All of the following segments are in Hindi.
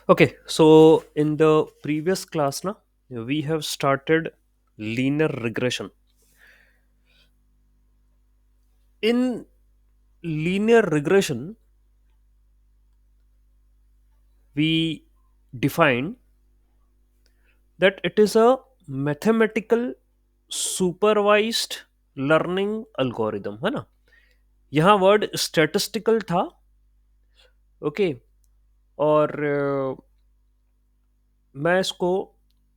Okay, so in the previous class, na, we have started linear regression. In linear regression, we define that it is a mathematical supervised learning algorithm, है ना? यहाँ वर्ड स्टैटिस्टिकल था. ओके. और मैं इसको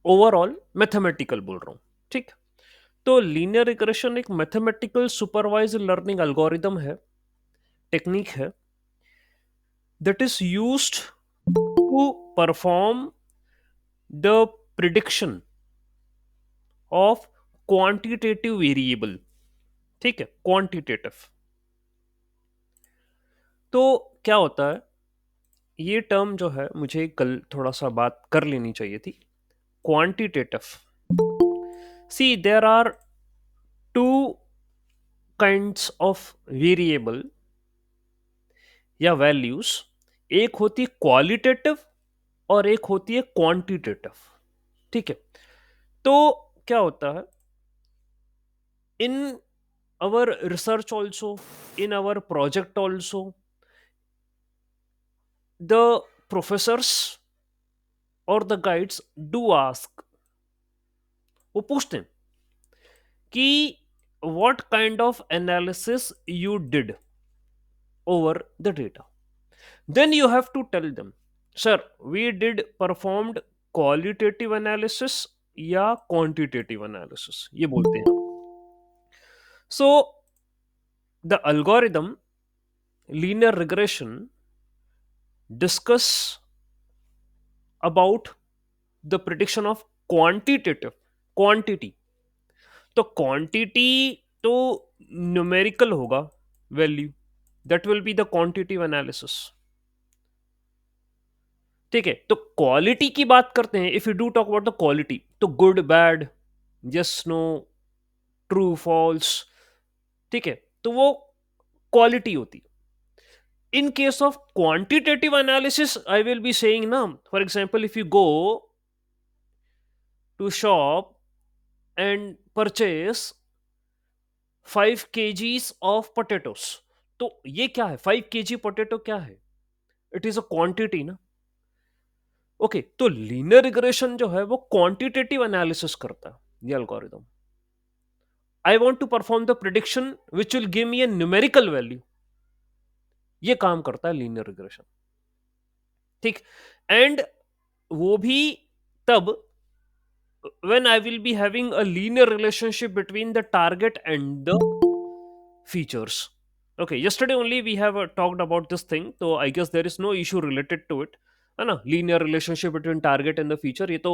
ओवरऑल मैथमेटिकल बोल रहा हूँ. ठीक. तो लीनियर रिग्रेशन एक मैथमेटिकल सुपरवाइज लर्निंग एल्गोरिदम है, टेक्निक है, that is used to perform the prediction of quantitative variable. ठीक है, क्वांटिटेटिव. तो क्या होता है, ये टर्म जो है मुझे कल थोड़ा सा बात कर लेनी चाहिए थी. Quantitative. See there are two kinds of variable या वैल्यूज. एक होती है क्वालिटेटिव और एक होती है क्वांटिटेटिव. ठीक है. तो क्या होता है, in our research also, in our project also, the professors or the guides do ask, वो पूछते हैं कि what kind of analysis you did over the data. Then you have to tell them, sir, we did performed qualitative analysis या quantitative analysis, ये बोलते हैं. So the algorithm linear regression discuss about the prediction of quantitative quantity. तो क्वांटिटी तो न्यूमेरिकल होगा, value, that will be the quantitative analysis. ठीक है. तो क्वालिटी की बात करते हैं. If you do talk about the quality, तो good bad, yes no, true false. ठीक है. तो वो क्वालिटी होती है. in case of quantitative analysis, I will be saying na, for example, if you go to shop and purchase 5 kgs of potatoes, तो ये क्या है, 5 kg पोटेटो क्या है, इट इज अ क्वांटिटी ना. ओके. तो लीनियर रिग्रेशन जो है वो क्वांटिटेटिव एनालिसिस करता है, ये algorithm. I want to perform the prediction which will give me a numerical value. ये काम करता है लीनियर रिग्रेशन. ठीक. एंड वो भी तब when I will be having a linear relationship between the target and the features. Okay, yesterday only we have talked about this thing, so I guess there is no issue related to it. है ना, linear relationship between target and the feature, ये तो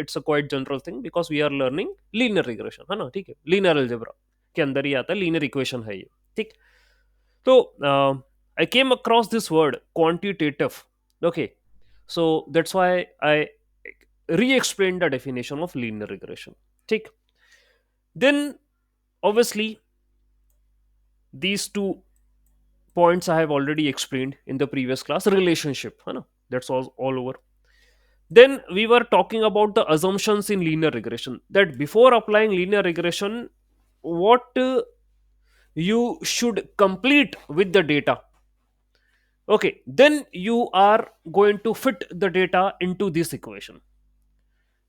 it's a quite general thing because we are learning linear regression, है ना. ठीक है, linear algebra के अंदर ही आता है, linear equation है ये. ठीक. तो I came across this word quantitative. Okay, so that's why I re-explain the definition of linear regression. ठीक. Then obviously these two points I have already explained in the previous class. Relationship, है ना, that's all over. Then we were talking about the assumptions in linear regression, that before applying linear regression, what you should complete with the data. Okay, then you are going to fit the data into this equation.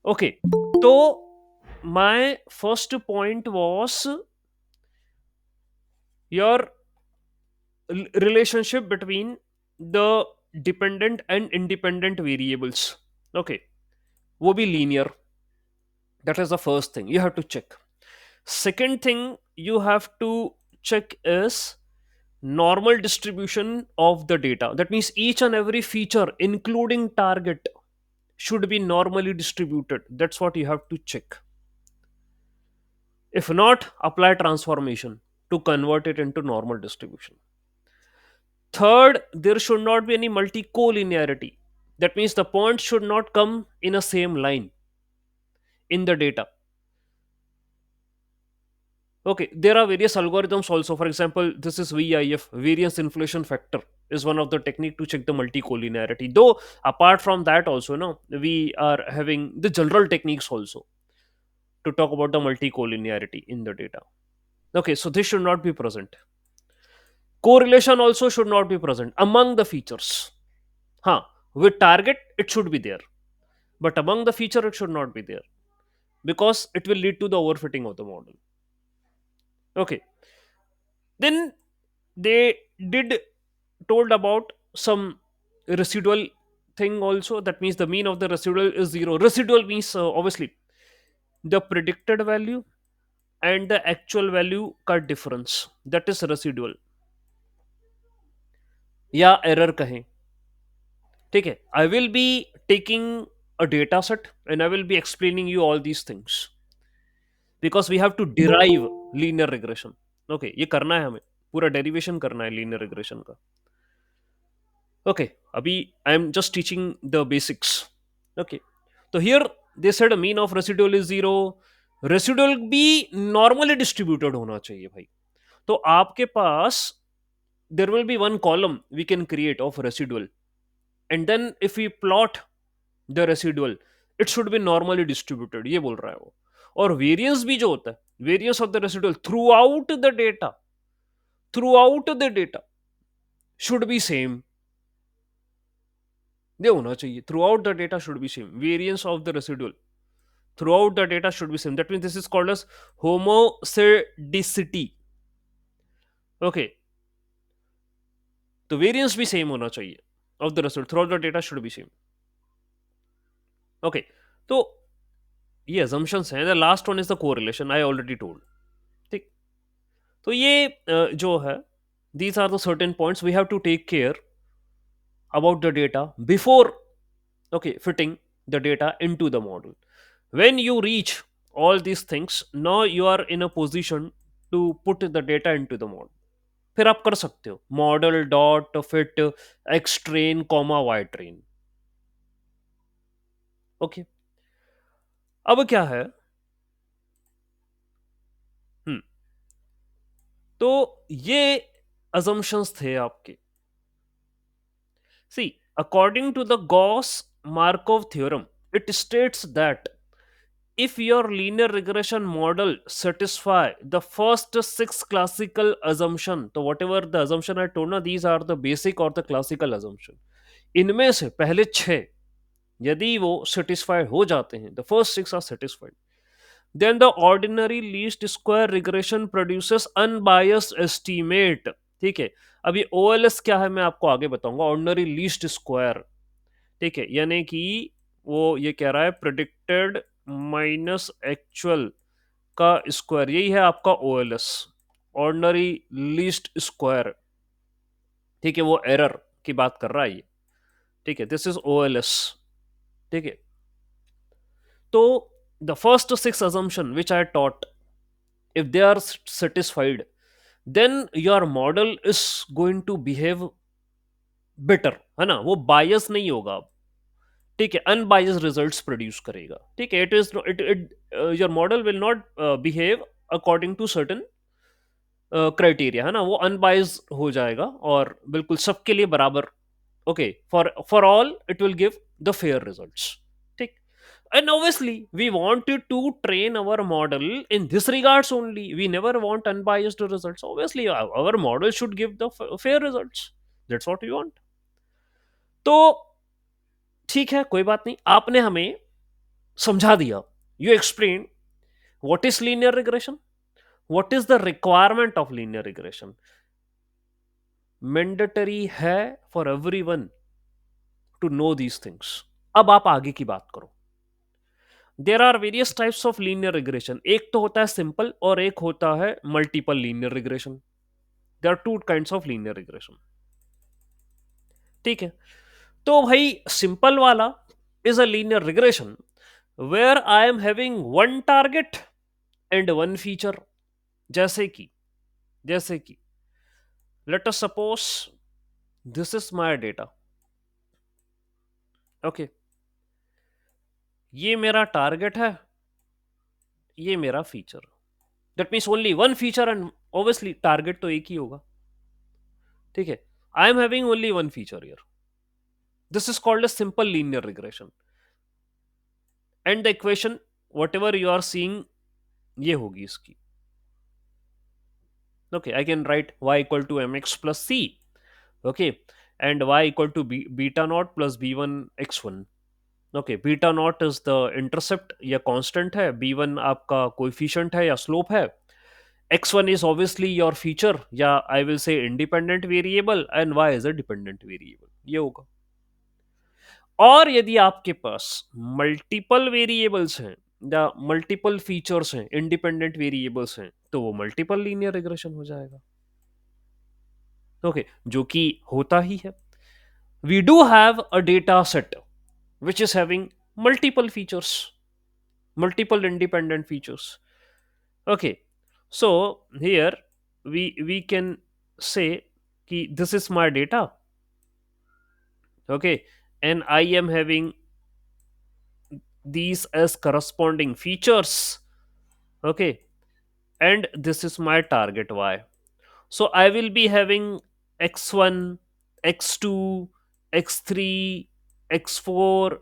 Okay, so my first point was your relationship between the dependent and independent variables. Okay, wo be linear. That is the first thing you have to check. Second thing you have to check is normal distribution of the data. That means each and every feature including target should be normally distributed. That's what you have to check. If not, apply transformation to convert it into normal distribution. Third, there should not be any multicollinearity. That means the points should not come in a same line in the data. Okay, there are various algorithms also. For example, this is VIF, variance inflation factor, is one of the technique to check the multicollinearity. Though apart from that also, no, we are having the general techniques also to talk about the multicollinearity in the data. Okay, so this should not be present. Correlation also should not be present among the features. Huh. With target, it should be there. But among the feature, it should not be there because it will lead to the overfitting of the model. Okay. Then they did told about some residual thing also. That means the mean of the residual is zero. Residual means obviously the predicted value and the actual value का difference. That is residual या error कहें. ठीक है, I will be taking a data set and I will be explaining you all these things because we have to derive linear regression. Okay, ये करना है हमें, पूरा derivation करना है linear regression का. Okay, अभी I am just teaching the basics. Okay, तो here they said a mean of residual is zero. Residual भी normally distributed होना चाहिए भाई. तो आपके पास there will be one column we can create of residual, and then if we plot the residual, it should be normally distributed, ये बोल रहा है वो. और वेरियंस भी जो होता है, variance of the residual throughout the data should be same. ये होना चाहिए, throughout the data should be same. Variance of the residual throughout the data should be same. That means this is called as homoscedasticity. Okay, तो वेरियंस भी सेम होना चाहिए of the residual, throughout the data should be same. Okay, तो ये assumptions हैं. The last one is the correlation, I already told. ठीक, तो ये जो है, these are the certain points we have to take care about the data before, okay, fitting the data into the model. When you reach all these things, now you are in a position to put the data into the model. फिर आप कर सकते हो model dot fit x train comma y train. Okay, अब क्या है, तो ये assumptions थे आपके. See, according to the Gauss-Markov theorem, it states that if your linear regression model satisfy the first six classical assumption, तो whatever the assumption I told ना, these are the basic or the classical assumption. इनमें से पहले छह यदि वो satisfied हो जाते हैं, the first six are satisfied, then the ordinary least square regression produces unbiased estimate. ठीक है, अभी OLS क्या है मैं आपको आगे बताऊंगा. ऑर्डिनरी लीस्ट स्क्वायर, ठीक है, यानी कि वो ये कह रहा है प्रेडिक्टेड माइनस एक्चुअल का स्क्वायर, यही है आपका OLS, ऑर्डिनरी लीस्ट स्क्वायर. ठीक है, वो एरर की बात कर रहा है ये. ठीक है, दिस इज OLS. ठीक है, तो the first six assumption which I taught, if they are satisfied, then your model is going to behave better, है ना, वो बायस नहीं होगा. ठीक है, अनबायस्ड रिजल्ट्स प्रोड्यूस करेगा. ठीक है, it is it it your model will not behave according to certain criteria, है ना, वो अनबायस्ड हो जाएगा और बिल्कुल सबके लिए बराबर. Okay, for all it will give the fair results. ठीक, and obviously we wanted to train our model in this regards only. We never want unbiased results. Obviously our model should give the fair results. That's what we want. तो ठीक है, कोई बात नहीं, आपने हमें समझा दिया. You explain what is linear regression, what is the requirement of linear regression. Mandatory है for everyone to know these things. अब आप आगे की बात करो. There are various types of linear regression. एक तो होता है सिंपल और एक होता है multiple linear regression. There are two kinds of linear regression. ठीक है, तो भाई सिंपल वाला is a linear regression where I am having one target and one feature. जैसे कि let us suppose this is my data. Okay, ये मेरा टारगेट है, ये मेरा feature. That means only one feature and obviously target तो एक ही होगा. ठीक है, I am having only one feature here. This is called a simple linear regression. And the equation, whatever you are seeing, ये होगी इसकी. Okay, I can write y equal to mx plus c. Okay, and y equal to beta naught plus b1 x1. Okay, beta naught is the intercept या constant है, b1 आपका coefficient है या slope है, x1 is obviously your feature या I will say independent variable, and y is a dependent variable. ये होगा. और यदि आपके पास मल्टीपल वेरिएबल्स हैं या मल्टीपल फीचर्स हैं, इंडिपेंडेंट वेरिएबल्स हैं, तो वो मल्टीपल लीनियर रिग्रेशन हो जाएगा. ओके, जो कि होता ही है. We do have a data set which is having multiple features, multiple independent features. Okay, so here we can say ki this is my data. Okay, and I am having these as corresponding features. Okay, and this is my target y. So I will be having x1, x2, x3, x4,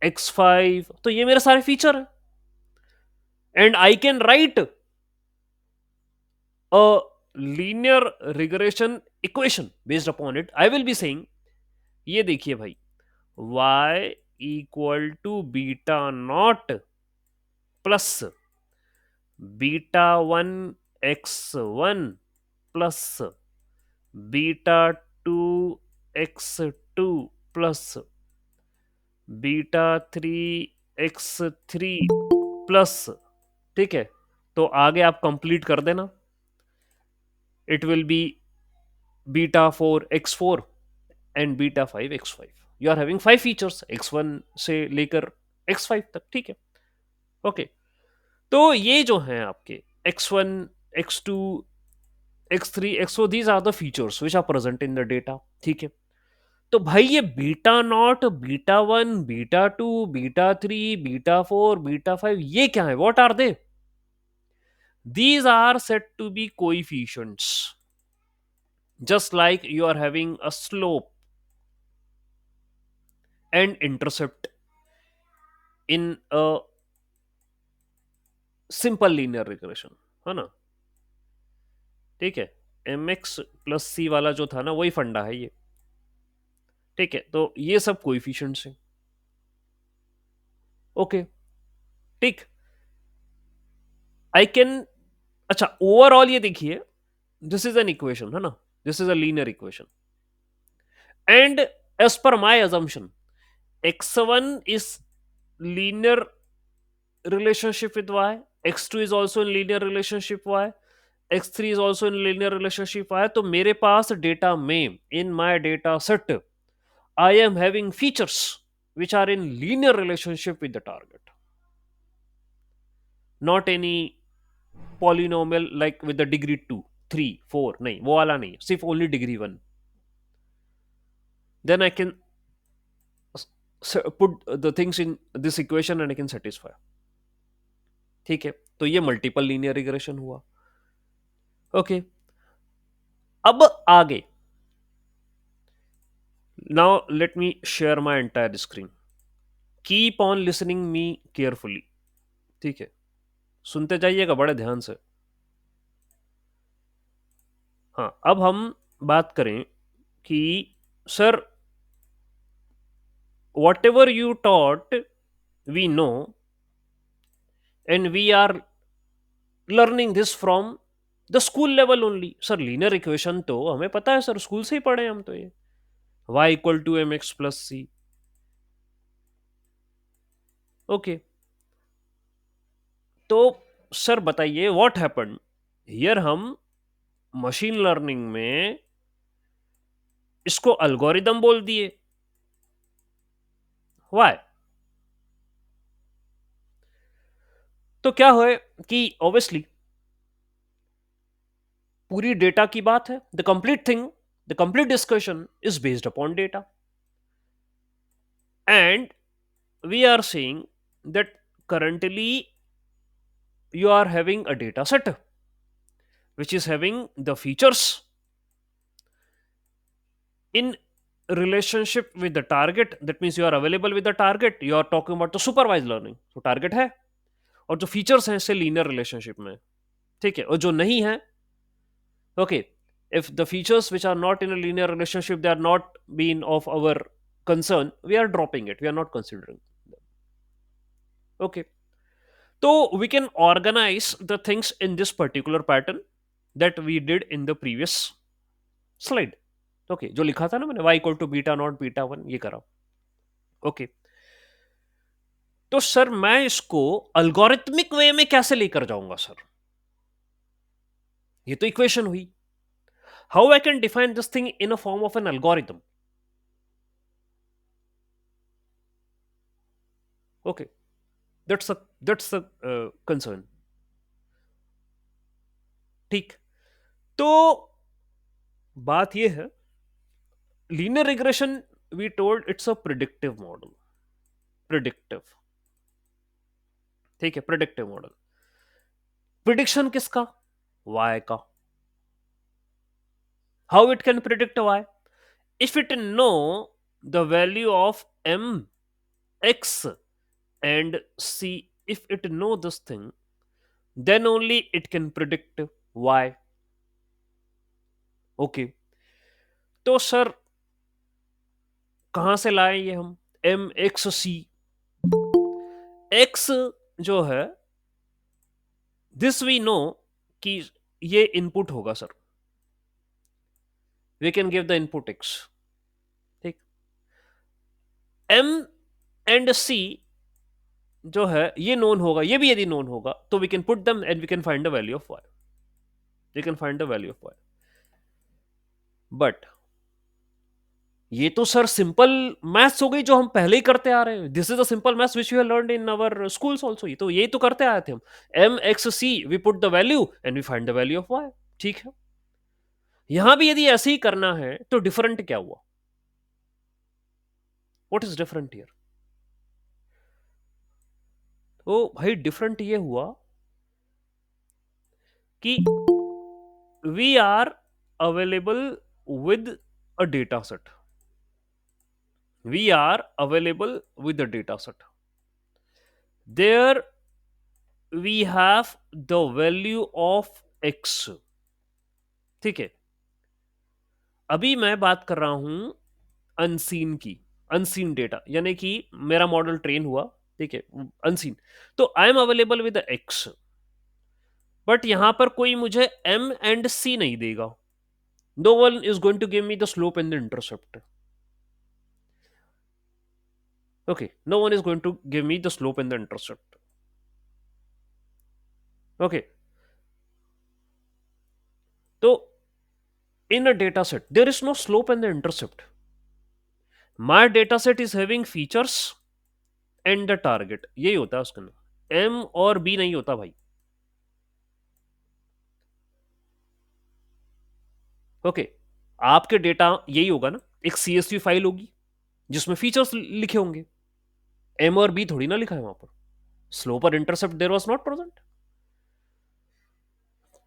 x5. तो ये मेरे सारे फीचर है. And I can write a linear regression equation based upon it. I will be saying, ये देखिए भाई, y equal to beta naught plus beta 1 x1 plus beta 2 x2 plus beta 3 x3 plus. ठीक है, तो आगे आप कंप्लीट कर देना. It will be beta 4 x4 and beta 5 x5. You are having 5 features x1 से लेकर x5 तक. ठीक है. ओके, तो ये जो हैं आपके x1, x2, x3, x4, these are the features which are present in the data. ठीक है. तो भाई ये beta naught, beta 1, beta 2, beta 3, beta 4, beta 5, ये क्या है? What are they? These are said to be coefficients, just like you are having a slope and intercept in a simple linear regression, है ना. ठीक है, एम एक्स प्लस सी वाला जो था ना, वही फंडा है ये. ठीक है, तो ये सब कोइफिशिएंट्स हैं. ओके, ठीक. आई कैन, अच्छा, ओवरऑल ये देखिए, दिस इज एन इक्वेशन, है ना. This is a linear equation, and as per my assumption, x1 is linear relationship with y, x2 is also in linear relationship y, x3 is also in linear relationship y. तो मेरे पास डेटा में, in my data set, I am having features which are in linear relationship with the target, not any polynomial like with the degree 2, 3, 4. नहीं, वो वाला नहीं, सिर्फ only degree 1. Then I can put the things in this equation and I can satisfy. ठीक है, तो ये मल्टीपल लीनियर रिग्रेशन हुआ. ओके, अब आगे, now let me share my entire screen. Keep on listening me carefully. ठीक है, सुनते जाइएगा बड़े ध्यान से. हाँ, अब हम बात करें कि sir, whatever you taught we know, and we are learning this from the school level only. Sir, linear equation तो हमें पता है सर, स्कूल से ही पढ़े हम तो. ये y equal to m x plus c. Okay, तो सर बताइए व्हाट हैपेंड हियर. हम मशीन लर्निंग में इसको अल्गोरिदम बोल दिए. व्हाई? तो क्या है कि ऑब्वियसली पूरी डेटा की बात है. The complete thing, the complete discussion is based upon data, and we are saying that currently you are having a data set which is having the features in relationship with the target, that means you are available with the target, you are talking about the supervised learning, तो टारगेट है, और जो फीचर्स हैं इससे लीनियर रिलेशनशिप में, ठीक है, और जो नहीं है, okay, if the features which are not in a linear relationship, they are not being of our concern, we are dropping it, we are not considering them. Okay, so we can organize the things in this particular pattern that we did in the previous slide. Okay, जो लिखा था ना मैंने, y equal to beta naught beta one, ये करा। ओके, तो सर मैं इसको अल्गोरिथमिक वे में कैसे लेकर जाऊंगा सर? ये तो इक्वेशन हुई। How I can define this thing in a form of an algorithm? Okay, that's the concern. ठीक, तो बात ये है, linear regression we told it's a predictive model. Predictive, ठीक है, प्रिडिक्टिव मॉडल। प्रिडिक्शन किसका? वाई का। How it can predict y? if it know the value of m, x and c, if it know this thing, then only it can predict y. Okay, तो सर कहां से लाए ये हम? m, x, c। x जो है, दिस वी नो कि ये इनपुट होगा sir, we can give the input x। ठीक, m एंड c जो है ये नोन होगा, ये भी यदि नोन होगा तो we can put them and we can find the value of y, we can find the value of y। But ये तो सर सिंपल मैथ्स हो गई जो हम पहले ही करते आ रहे हैं। This is a simple maths which we have learned in our schools also. ये तो करते आए थे हम। m x c, we put the value and we find the value of y। ठीक है, यहां भी यदि ऐसे ही करना है तो डिफरेंट क्या हुआ? What is different here? तो भाई डिफरेंट ये हुआ कि we are available with a data set, we are available with the data set, there we have the value of x। ठीक है, अभी मैं बात कर रहा हूं अनसीन की, अनसीन डेटा, यानी कि मेरा मॉडल ट्रेन हुआ, ठीक है, अनसीन, तो I am available with x, but यहां पर कोई मुझे m एंड c नहीं देगा। No one is going to give me the slope and the intercept. okay, no one is going to give me the slope and the intercept। okay, तो in a data set there is no slope and the intercept, my data set is having features and the target, यही होता है उसके अंदर, m और b नहीं होता भाई। ओके, आपके डेटा यही होगा ना, एक csv फाइल होगी जिसमें फीचर्स लिखे होंगे, m और b थोड़ी ना लिखा है वहां पर, स्लोप और intercept there was not present.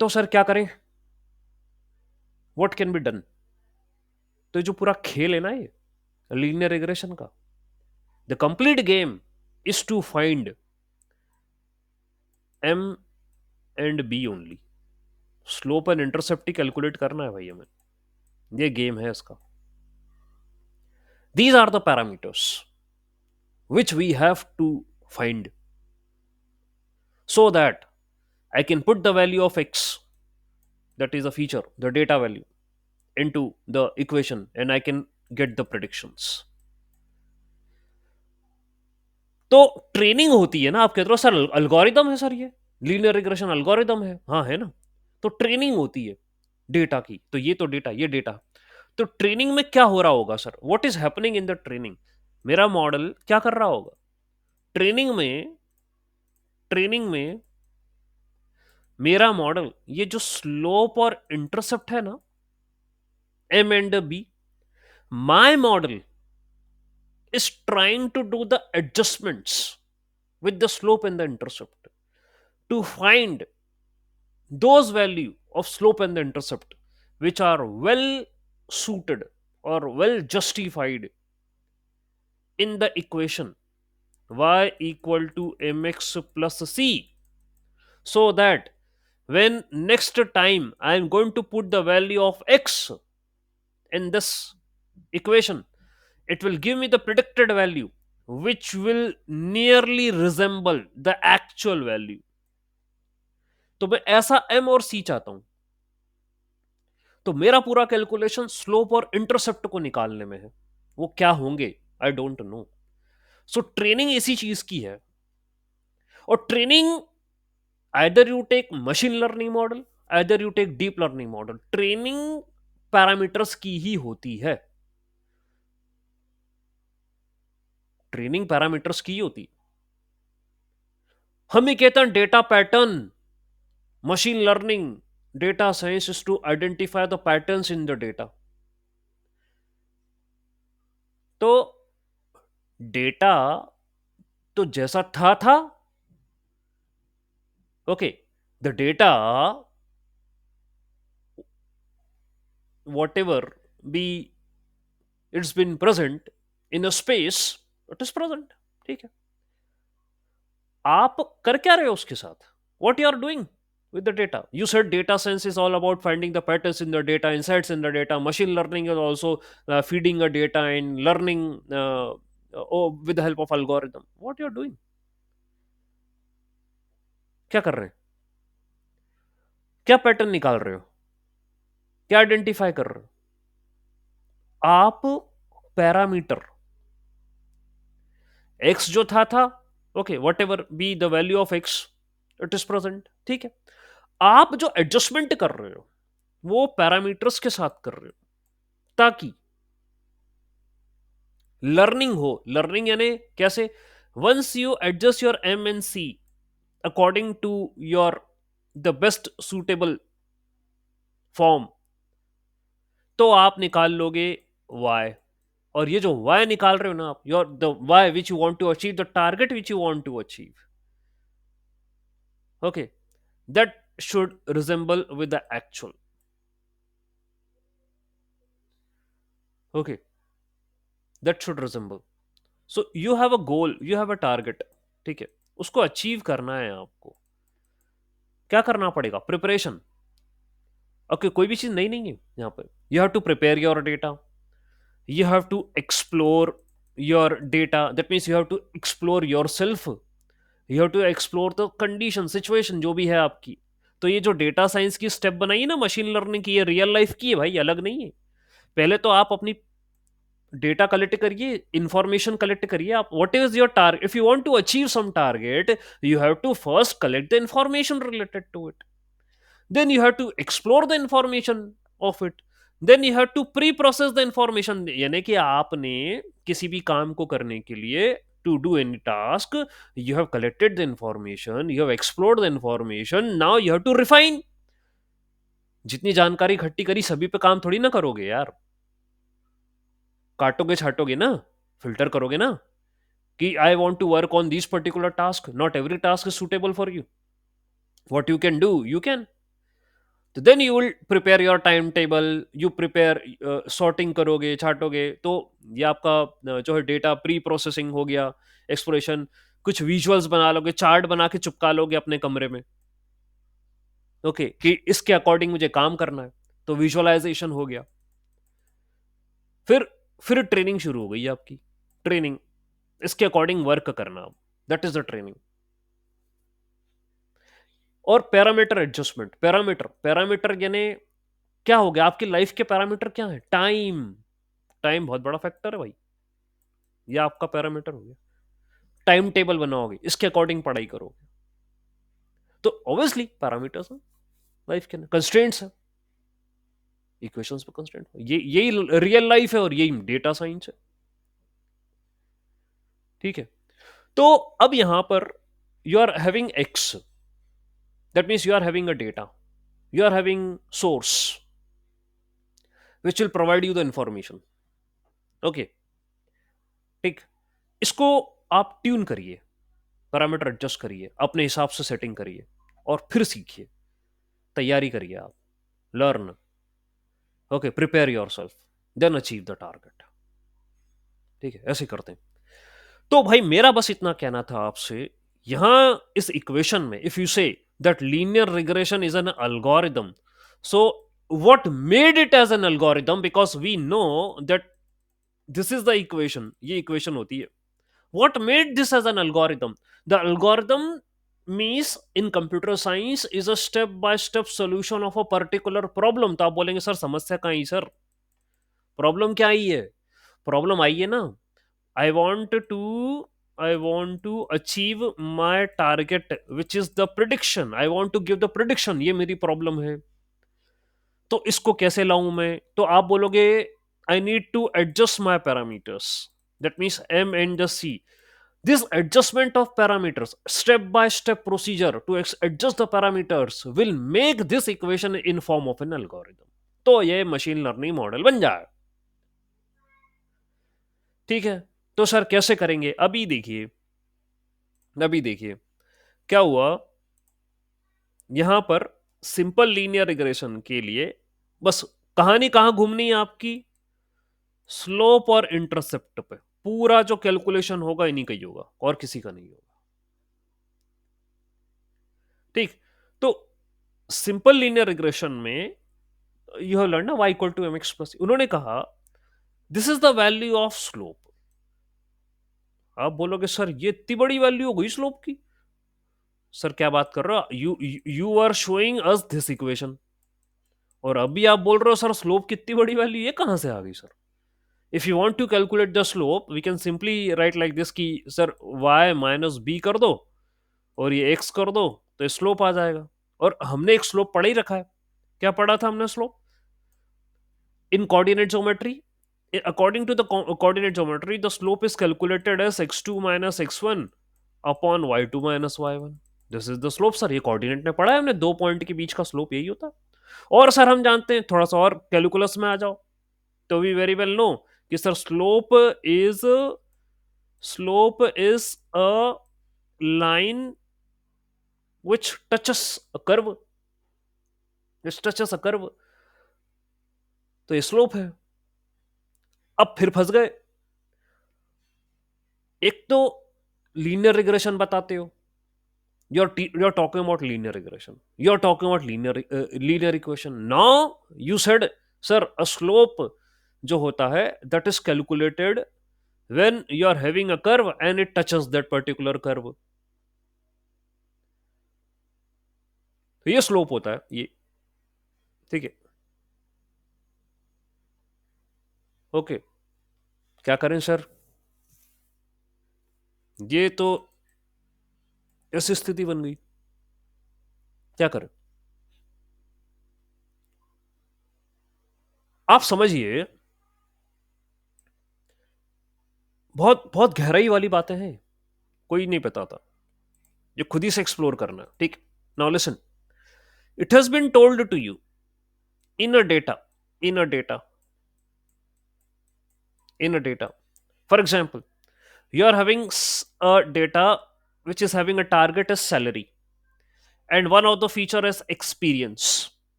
तो सर क्या करें? What can be done? तो जो पूरा खेल है ना ये लीनियर रिग्रेशन का, the complete game is to find m and b only, slope and intercept ही कैलकुलेट करना है भाई हमें, ये गेम है इसका। These are the parameters which we have to find so that I can put the value of x, that is a feature, the data value, into the equation and I can get the predictions। तो ट्रेनिंग होती है ना, आप कहते हो सर अल्गोरिदम है सर, ये लीनियर रिग्रेशन अल्गोरिदम है, हाँ है ना, तो ट्रेनिंग होती है डेटा की, तो ये तो डेटा, ये डेटा, तो ट्रेनिंग में क्या हो रहा होगा sir? What is happening in the training? मेरा मॉडल क्या कर रहा होगा ट्रेनिंग में? ट्रेनिंग में मेरा मॉडल ये जो स्लोप और इंटरसेप्ट है ना, m and b, my model is trying to do the adjustments with the slope and the intercept to find those value of slope and the intercept which are well suited or well justified in the equation y equal to mx plus c, so that when next time I am going to put the value of x in this equation, it will give me the predicted value which will nearly resemble the actual value. तो मैं ऐसा m और c चाहता हूं, तो मेरा पूरा कैलकुलेशन स्लोप और इंटरसेप्ट को निकालने में है। वो क्या होंगे I don't know. So training इसी चीज की है। और training, either you take machine learning model, either you take deep learning model, training parameters की ही होती है। ट्रेनिंग पैरामीटर्स की ही होती है। हम ये कहते हैं data pattern, machine learning, data science is to identify the patterns in the data. तो डेटा तो जैसा था okay, the data whatever be it's been present in a space, it is present। ठीक है, आप कर क्या रहे हो उसके साथ, what you are doing with the data? You said data science is all about finding the patterns in the data, insights in the data. Machine learning is also feeding a data and learning with the help of algorithm. What you are doing? क्या कर रहे हैं? क्या पैटर्न निकाल रहे हो? क्या आइडेंटिफाई कर रहे हो आप? पैरामीटर x जो था okay, what ever be the value of x, it is present. ठीक है, आप जो एडजस्टमेंट कर रहे हो वो पैरामीटर्स के साथ कर रहे हो ताकि लर्निंग हो। लर्निंग यानी कैसे? Once you adjust your m and c according to your the best suitable form, तो आप निकाल लोगे y। और ये जो y निकाल रहे हो ना आप, your the y which you want to achieve, the target which you want to achieve, okay, that should resemble with the actual। okay, that should resemble। so you have a goal, you have a target। ठीक है, उसको अचीव करना है आपको, क्या करना पड़ेगा? प्रिपरेशन। ओके, कोई भी चीज नई नहीं है यहाँ पर। You have to prepare your data, you have to explore your data, that means you have to explore yourself, you have to explore the condition situation जो भी है आपकी। तो ये जो डेटा साइंस की स्टेप बनाई है ना मशीन लर्निंग की, ये रियल लाइफ की है भाई, अलग नहीं है। पहले तो आप अपनी डेटा कलेक्ट करिए, इंफॉर्मेशन कलेक्ट करिए। आप what is your target, if you want to achieve some target, you have to first collect the information related to it, then you have to explore the information of it, then you have to pre-process the information। यानी कि आपने किसी भी काम को करने के लिए, to do any task, you have collected the information, you have explored the information, now you have to refine। जितनी जानकारी इकट्ठी करी सभी पे काम थोड़ी ना करोगे यार, काटोगे छाटोगे ना, फिल्टर करोगे ना कि I want to work on this particular task, not every task is suitable for you. What you can do, you can, तो then you will prepare your time table, you prepare, sorting करोगे छाटोगे। तो ये आपका जो है डेटा प्री प्रोसेसिंग हो गया, एक्सप्लोरेशन, कुछ विजुअल्स बना लोगे, चार्ट बना के चिपका लोगे अपने कमरे में, ओके कि इसके अकॉर्डिंग मुझे काम करना है, तो विजुअलाइजेशन हो गया। फिर ट्रेनिंग शुरू हो गई आपकी, ट्रेनिंग, इसके अकॉर्डिंग वर्क करना, दैट इज द ट्रेनिंग। और पैरामीटर एडजस्टमेंट, पैरामीटर, पैरामीटर यानी क्या हो गया? आपकी लाइफ के पैरामीटर क्या है? टाइम, टाइम बहुत बड़ा फैक्टर है भाई, ये आपका पैरामीटर हो गया। टाइम टेबल बनाओगे, इसके अकॉर्डिंग पढ़ाई करोगे, तो ऑब्वियसली पैरामीटर्स हैं लाइफ के, कंस्ट्रेंट्स हैं, इक्वेशंस पे कंस्ट्रेंट, ये यही रियल लाइफ है और यही डेटा साइंस है। ठीक है, तो अब यहां पर you are having x, that means you are having a data, you are having source which will provide you the information। okay, ठीक, इसको आप ट्यून करिए, पैरामीटर एडजस्ट करिए, अपने हिसाब से सेटिंग करिए, और फिर सीखिए, तैयारी करिए आप, learn, okay, prepare yourself, then achieve the target. ठीक है, ऐसे करते हैं। तो भाई मेरा बस इतना कहना था आपसे, यहां इस इक्वेशन में if you say that linear regression is an algorithm, so what made it as an algorithm, because we know that this is the equation, ये इक्वेशन होती है। what made this as an algorithm? The algorithm means in computer science is a step by step solution of a particular problem। तो आप बोलेंगे सर समस्या कहाँ आई सर, प्रॉब्लम क्या आई है? प्रॉब्लम आई है ना, I want to I want to achieve my target which is the prediction, I want to give the prediction, ये मेरी प्रॉब्लम है। तो इसको कैसे लाऊं मैं? तो आप बोलोगे I need to adjust my parameters, that means m and the c. This adjustment of parameters, step by step procedure to adjust the parameters will make this equation in form of an algorithm। तो ये मशीन लर्निंग मॉडल बन जाए। ठीक है, तो सर कैसे करेंगे? अभी देखिए क्या हुआ। यहां पर सिंपल लीनियर रिग्रेशन के लिए बस कहानी कहां घूमनी है आपकी? स्लोप और इंटरसेप्ट पे। पूरा जो कैलकुलेशन होगा इन्हीं का ही होगा और किसी का नहीं होगा। ठीक, तो सिंपल लीनियर रिग्रेशन में यू हैव लर्न ना y equal to m x plus. उन्होंने कहा this is the value of slope. आप बोलोगे सर ये इतनी बड़ी वैल्यू हो गई स्लोप की? सर क्या बात कर रहे हो? You are showing us this equation और अभी आप बोल रहे हो सर स्लोप कितनी बड़ी वैल्यू, ये कहां से आ गई sir? If you want to calculate the slope we can simply write like this कि सर y माइनस बी कर दो और ये x कर दो तो स्लोप आ जाएगा। और हमने एक स्लोप पढ़ा ही रखा है। क्या पढ़ा था हमने slope? In coordinate geometry, according to the coordinate geometry the slope is calculated as x2 minus x1 upon y2 minus y1। This is the slope sir, ये कोऑर्डिनेट में पढ़ा है हमने, दो पॉइंट के बीच का स्लोप यही होता है। और सर हम जानते हैं, थोड़ा सा और कैलकुलस में आ जाओ तो वी वेरी वेल नो कि sir slope is a line which touches a curve, which touches a curve। तो ये स्लोप है। अब फिर फंस गए। एक तो लीनियर रिग्रेशन बताते हो, you're talking about linear regression, you're talking about linear equation। now you said sir a slope जो होता है that is calculated when you are having a curve and it touches that particular curve। तो ये स्लोप होता है ये। ठीक है, ओके, क्या करें सर? ये तो ऐसी स्थिति बन गई, क्या करें? आप समझिए, बहुत बहुत गहराई वाली बातें हैं, कोई नहीं बताता, ये खुद ही से एक्सप्लोर करना। ठीक, now listen, it has been told to you in a data in a data in a data, for example you are having a data which is having a target as salary and one of the feature is experience।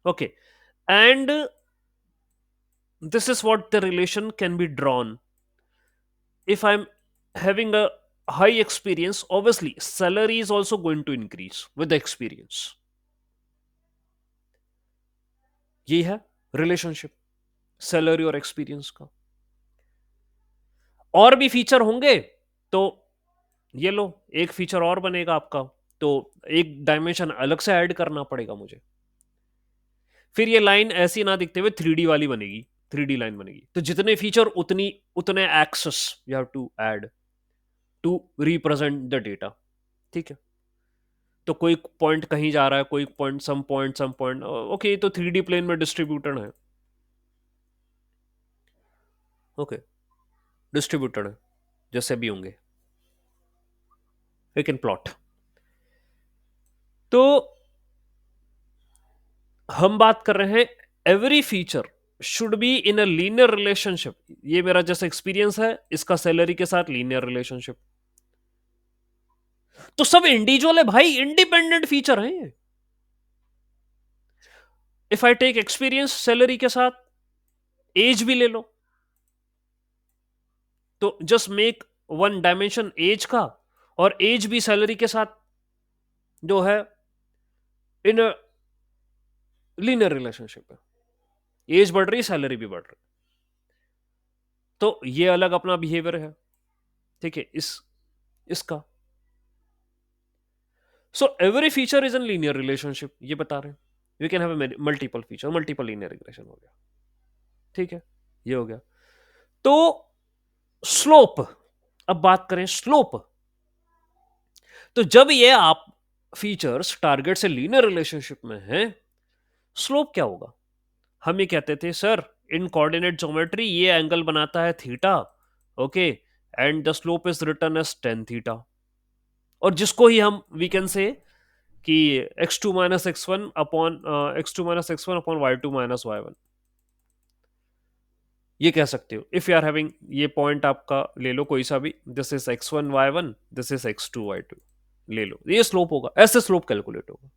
Okay, and this is what the relation can be drawn. If I'm having a high experience, obviously salary is also going to increase with the experience। ये है रिलेशनशिप सैलरी और एक्सपीरियंस का। और भी फीचर होंगे तो ये लो एक फीचर और बनेगा आपका, तो एक डायमेंशन अलग से ऐड करना पड़ेगा मुझे। फिर ये लाइन ऐसी ना दिखते हुए 3D वाली बनेगी, 3D लाइन बनेगी। तो जितने फीचर उतने axes you have to add to represent the data. ठीक है, तो कोई पॉइंट कहीं जा रहा है, कोई पॉइंट ओके, तो 3D प्लेन में डिस्ट्रीब्यूटेड है। ओके, डिस्ट्रीब्यूटेड है जैसे भी होंगे, वी कैन प्लॉट। तो हम बात कर रहे हैं every feature should be in a linear relationship. ये मेरा जैसा एक्सपीरियंस है, इसका सैलरी के साथ लीनियर रिलेशनशिप। तो सब इंडिविजुअल है भाई, इंडिपेंडेंट फीचर है। If I take experience salary के साथ, एज भी ले लो, तो just make one dimension age का, और एज भी सैलरी के साथ जो है इन लीनियर रिलेशनशिप है। एज बढ़ रही, सैलरी भी बढ़ रही, तो ये अलग अपना बिहेवियर है। ठीक है, इसका so every feature is in linear relationship, ये बता रहे हैं। You can have multiple feature, multiple linear regression हो गया। ठीक है, ये हो गया। तो स्लोप, अब बात करें स्लोप, तो जब ये आप फीचर्स टारगेट से लीनियर रिलेशनशिप में हैं, स्लोप क्या होगा? हम ये कहते थे सर इन कोऑर्डिनेट ज्योमेट्री ये एंगल बनाता है theta, okay, and the slope is written as tan theta, और जिसको ही हम वी कैन से कि x2 minus x1 upon x2 minus x1 upon y2 minus y1, ये कह सकते हो। इफ यू आर हैविंग, ये पॉइंट आपका ले लो कोई सा भी, this is x1 y1, this is x2 y2, ले लो, ये स्लोप होगा, ऐसे स्लोप कैलकुलेट होगा।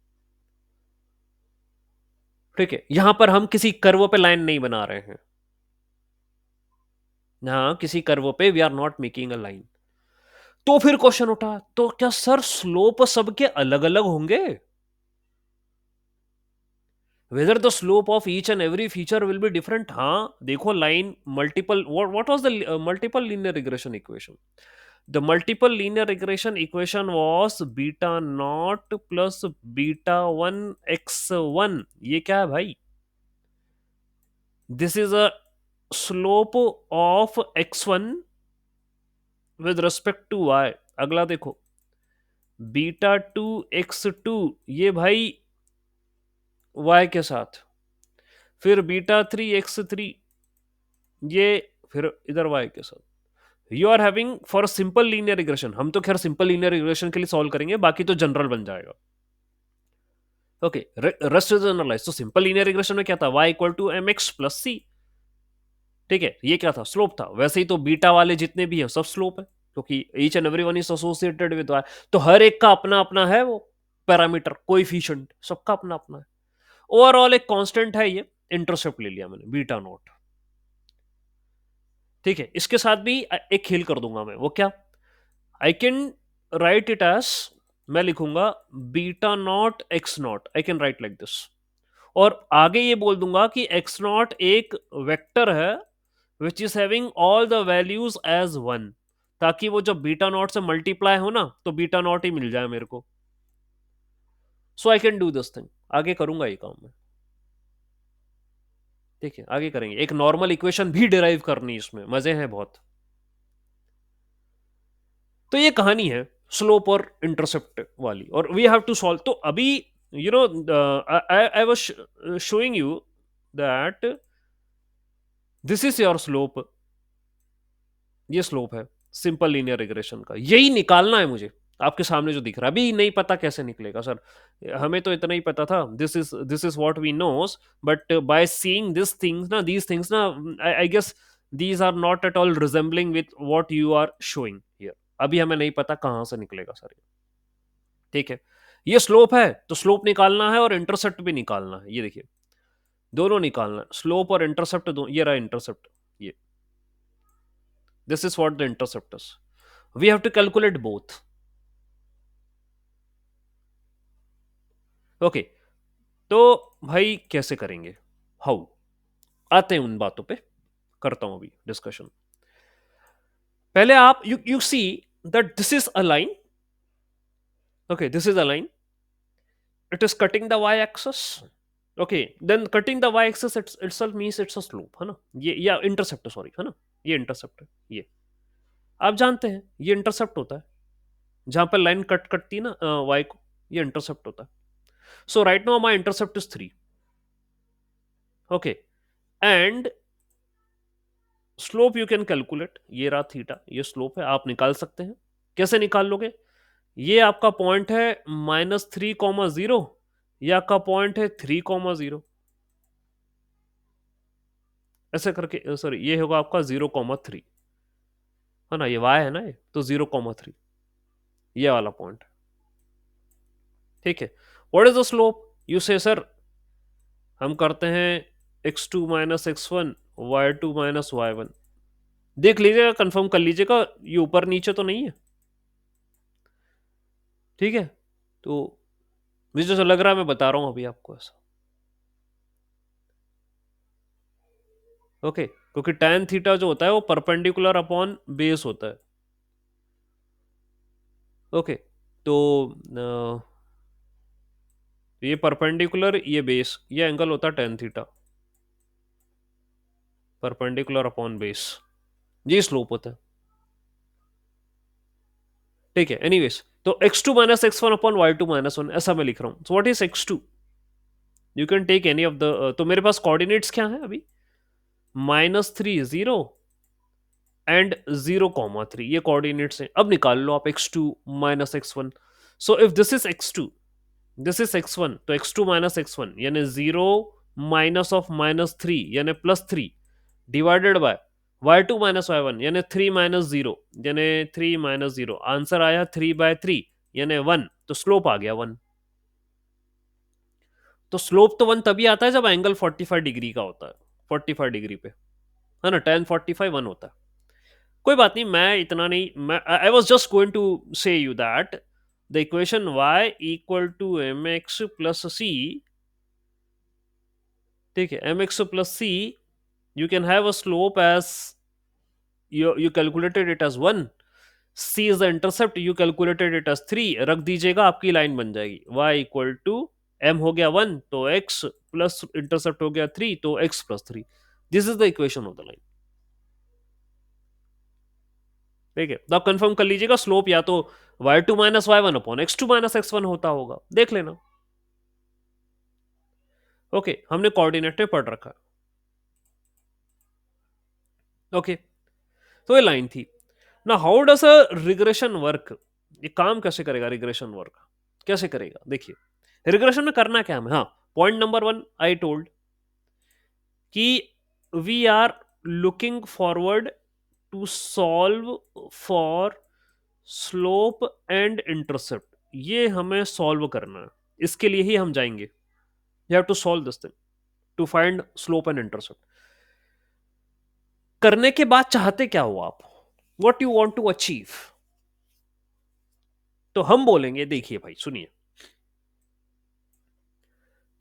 ठीक है, यहां पर हम किसी कर्व पे लाइन नहीं बना रहे हैं, हाँ, किसी कर्व पे we are not making a line. तो फिर क्वेश्चन उठा, तो क्या सर स्लोप सबके अलग अलग होंगे? Whether the slope of each and every feature will be different. हाँ देखो, line multiple, what was the multiple linear regression equation? The multiple linear regression equation was beta naught plus beta one x one. ये क्या है भाई? This is a slope of x one with respect to y. अगला देखो, बीटा टू एक्स टू, ये भाई वाई के साथ, फिर बीटा थ्री एक्स थ्री, ये फिर इधर वाई के साथ। You are having for simple linear regression, हम तो खैर सिंपल लीनियर रिग्रेशन के लिए सॉल्व करेंगे, बाकी तो जनरल बन जाएगा। Okay, rest is generalize. तो सिंपल लीनियर रिग्रेशन में क्या था? y equal to m x plus c. ठीक है, ये क्या था? स्लोप था। वैसे ही तो बीटा वाले जितने भी हैं सब स्लोप है, क्योंकि each and every one is associated with y, तो हर एक का अपना अपना है वो पैरामीटर, कोएफिशिएंट सबका अपना अपना है। ओवरऑल एक कांस्टेंट है, ये इंटरसेप्ट ले लिया मैंने, बीटा नॉट। ठीक है, इसके साथ भी एक खेल कर दूंगा मैं, वो क्या? I can write it as, मैं लिखूंगा beta naught x naught, I can write like this, और आगे ये बोल दूंगा कि एक्स नॉट एक वेक्टर है which is having all the values as one, ताकि वो जब बीटा नॉट से मल्टीप्लाई हो ना, तो बीटा नॉट ही मिल जाए मेरे को। So I can do this thing, आगे करूंगा ये काम मैं। ठीक है, आगे करेंगे, एक नॉर्मल इक्वेशन भी डिराइव करनी, इसमें मजे हैं बहुत। तो ये कहानी है स्लोप और इंटरसेप्ट वाली, और वी हैव टू सॉल्व। तो अभी you know I was showing you that this is your slope, ये स्लोप है सिंपल लीनियर रिग्रेशन का, यही निकालना है मुझे। आपके सामने जो दिख रहा है, अभी नहीं पता कैसे निकलेगा सर, हमें तो इतना ही पता था, this is what we knows, but by seeing these things ना, I guess these are not at all resembling with what you are showing here. अभी हमें नहीं पता कहां से निकलेगा सर ये। ठीक है, ये स्लोप है, तो स्लोप निकालना है और इंटरसेप्ट भी निकालना है। ये देखिए, दोनों निकालना है, स्लोप और इंटरसेप्ट, ये रहा इंटरसेप्ट, ये this is what the intercept is, we have to calculate both. Okay, तो भाई कैसे करेंगे, हाउ, आते हैं उन बातों पे, करता हूं अभी डिस्कशन। पहले आप you see that this is a line, okay, this is a line, it is cutting the y axis, okay, then cutting the y axis itself means it's a slope, है ना, ये या इंटरसेप्ट, सॉरी, है ना, ये इंटरसेप्ट है, ये आप जानते हैं ये इंटरसेप्ट होता है, जहां पर लाइन कट करती है ना y को, ये इंटरसेप्ट होता है। So right now my intercept is 3, okay, and slope you can calculate, ये रहा थीटा, ये स्लोप है, आप निकाल सकते हैं। कैसे निकाल लोगे? ये आपका पॉइंट है -3,0, ये आपका पॉइंट है 3,0, ऐसे करके, सॉरी, ये होगा आपका 0,3, है ना, ये y है ना, ये तो 0,3, ये वाला पॉइंट। ठीक है, what is the slope? You से सर हम करते हैं x2 minus x1 y2 minus y1। देख लीजिएगा, कंफर्म कर लीजिएगा, ये ऊपर नीचे तो नहीं है। ठीक है, तो मुझे जो लग रहा है मैं बता रहा हूं अभी आपको ऐसा। ओके, क्योंकि tan थीटा जो होता है वो परपेंडिकुलर अपॉन बेस होता है। ओके, तो ये परपेंडिकुलर, ये बेस, ये एंगल होता है tan theta, perpendicular upon base, ये स्लोप होता है। ठीक है, एनीवेज, तो x2 minus x1 upon y2 minus 1, ऐसा मैं लिख रहा हूं। So what is x2? You can take any of the, तो मेरे पास कोऑर्डिनेट्स क्या है अभी? -3 0 एंड 0,3, ये कोऑर्डिनेट्स हैं। अब निकाल लो आप x2 minus x1। So if this is x2, this is x1, तो x2 माइनस x1 यानी 0 माइनस ऑफ -3 यानी +3 divided by y2 minus y1 यानी 3 माइनस 0 यानी 3 माइनस 0, आंसर आया 3/3 यानी 1, तो स्लोप आ गया 1। तो स्लोप तो 1 तभी आता है जब एंगल 45 डिग्री का होता है, 45 डिग्री पे, है ना, tan 45 1 होता है। कोई बात नहीं, मैं इतना नहीं, मैं I was just going to say you that the equation y equal to mx plus c, ठीक है, mx plus c, you can have a slope as you calculated it as 1, c is the intercept, you calculated it as 3, रख दीजिएगा, आपकी लाइन बन जाएगी y इक्वल टू m हो गया 1 तो x प्लस इंटरसेप्ट हो गया 3 तो x plus 3, this is the equation of the line. ठीक है, तो आप कंफर्म कर लीजिएगा, स्लोप या तो y2 minus y1 upon x2 minus x1 होता होगा, देख लेना। ओके, हमने कोऑर्डिनेट में पढ़ रखा है। ओके, तो ये लाइन थी ना। How does a regression work? ये काम कैसे करेगा रिग्रेशन वर्क? कैसे करेगा देखिए, रिग्रेशन में करना क्या है? हाँ, पॉइंट नंबर 1 आई टोल्ड कि we are looking forward to solve for slope and intercept, ये हमें सॉल्व करना है, इसके लिए ही हम जाएंगे। You have to solve this thing to find slope and intercept. करने के बाद चाहते क्या हो आप? What you want to achieve? तो हम बोलेंगे, देखिए भाई सुनिए,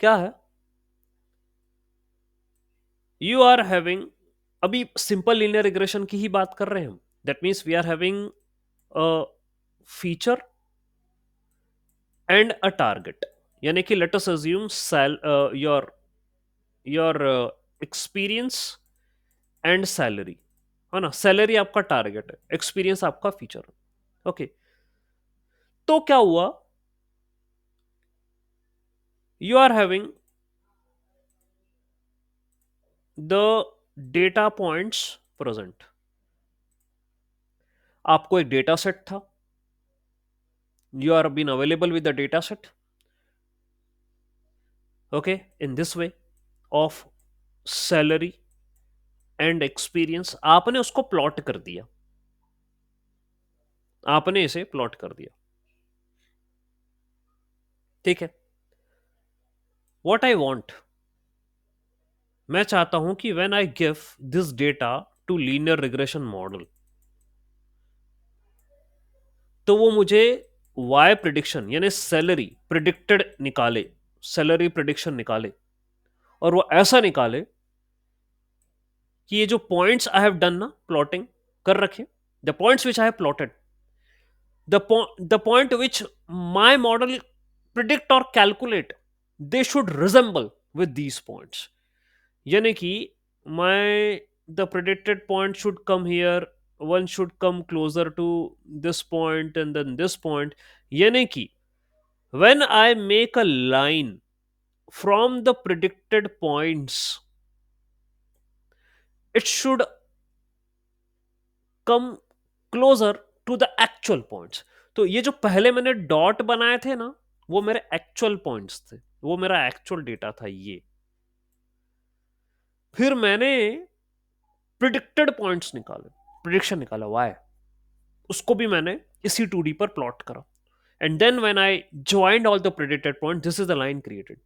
क्या है, यू आर हैविंग, अभी सिंपल लीनियर रिग्रेशन की ही बात कर रहे हैं हम, that means we are having a feature and a target, यानी कि let us assume your experience and salary, है ना, सैलरी आपका टारगेट है, एक्सपीरियंस आपका फीचर है। ओके, तो क्या हुआ, you are having the data points present, आपको एक डेटा सेट था, you are been available with the data set, okay, in this way of salary and experience, आपने उसको प्लॉट कर दिया, आपने इसे प्लॉट कर दिया। ठीक है, व्हाट आई वांट, मैं चाहता हूं कि when I give this data to linear regression model, तो वो मुझे वाई प्रिडिक्शन यानी सैलरी प्रिडिक्टेड निकाले, सैलरी प्रिडिक्शन निकाले, और वो ऐसा निकाले कि ये जो पॉइंट्स आई हैव डन ना, प्लॉटिंग कर रखे, the points which I have plotted, the point which my model predict or calculate, they should resemble with these points, यानी कि my the predicted point should come here, one should come closer to this point and then this point, यानी कि when I make a line from the predicted points, it should come closer to the actual points। तो ये जो पहले मैंने डॉट बनाए थे ना, वो मेरे एक्चुअल पॉइंट्स थे, वो मेरा एक्चुअल डेटा था ये। फिर मैंने प्रिडिक्टेड पॉइंट्स निकाले, प्रिडिक्शन निकाला वाई, उसको भी मैंने इसी 2D पर प्लॉट करा, and then when I joined all the predicted point, this is the line created.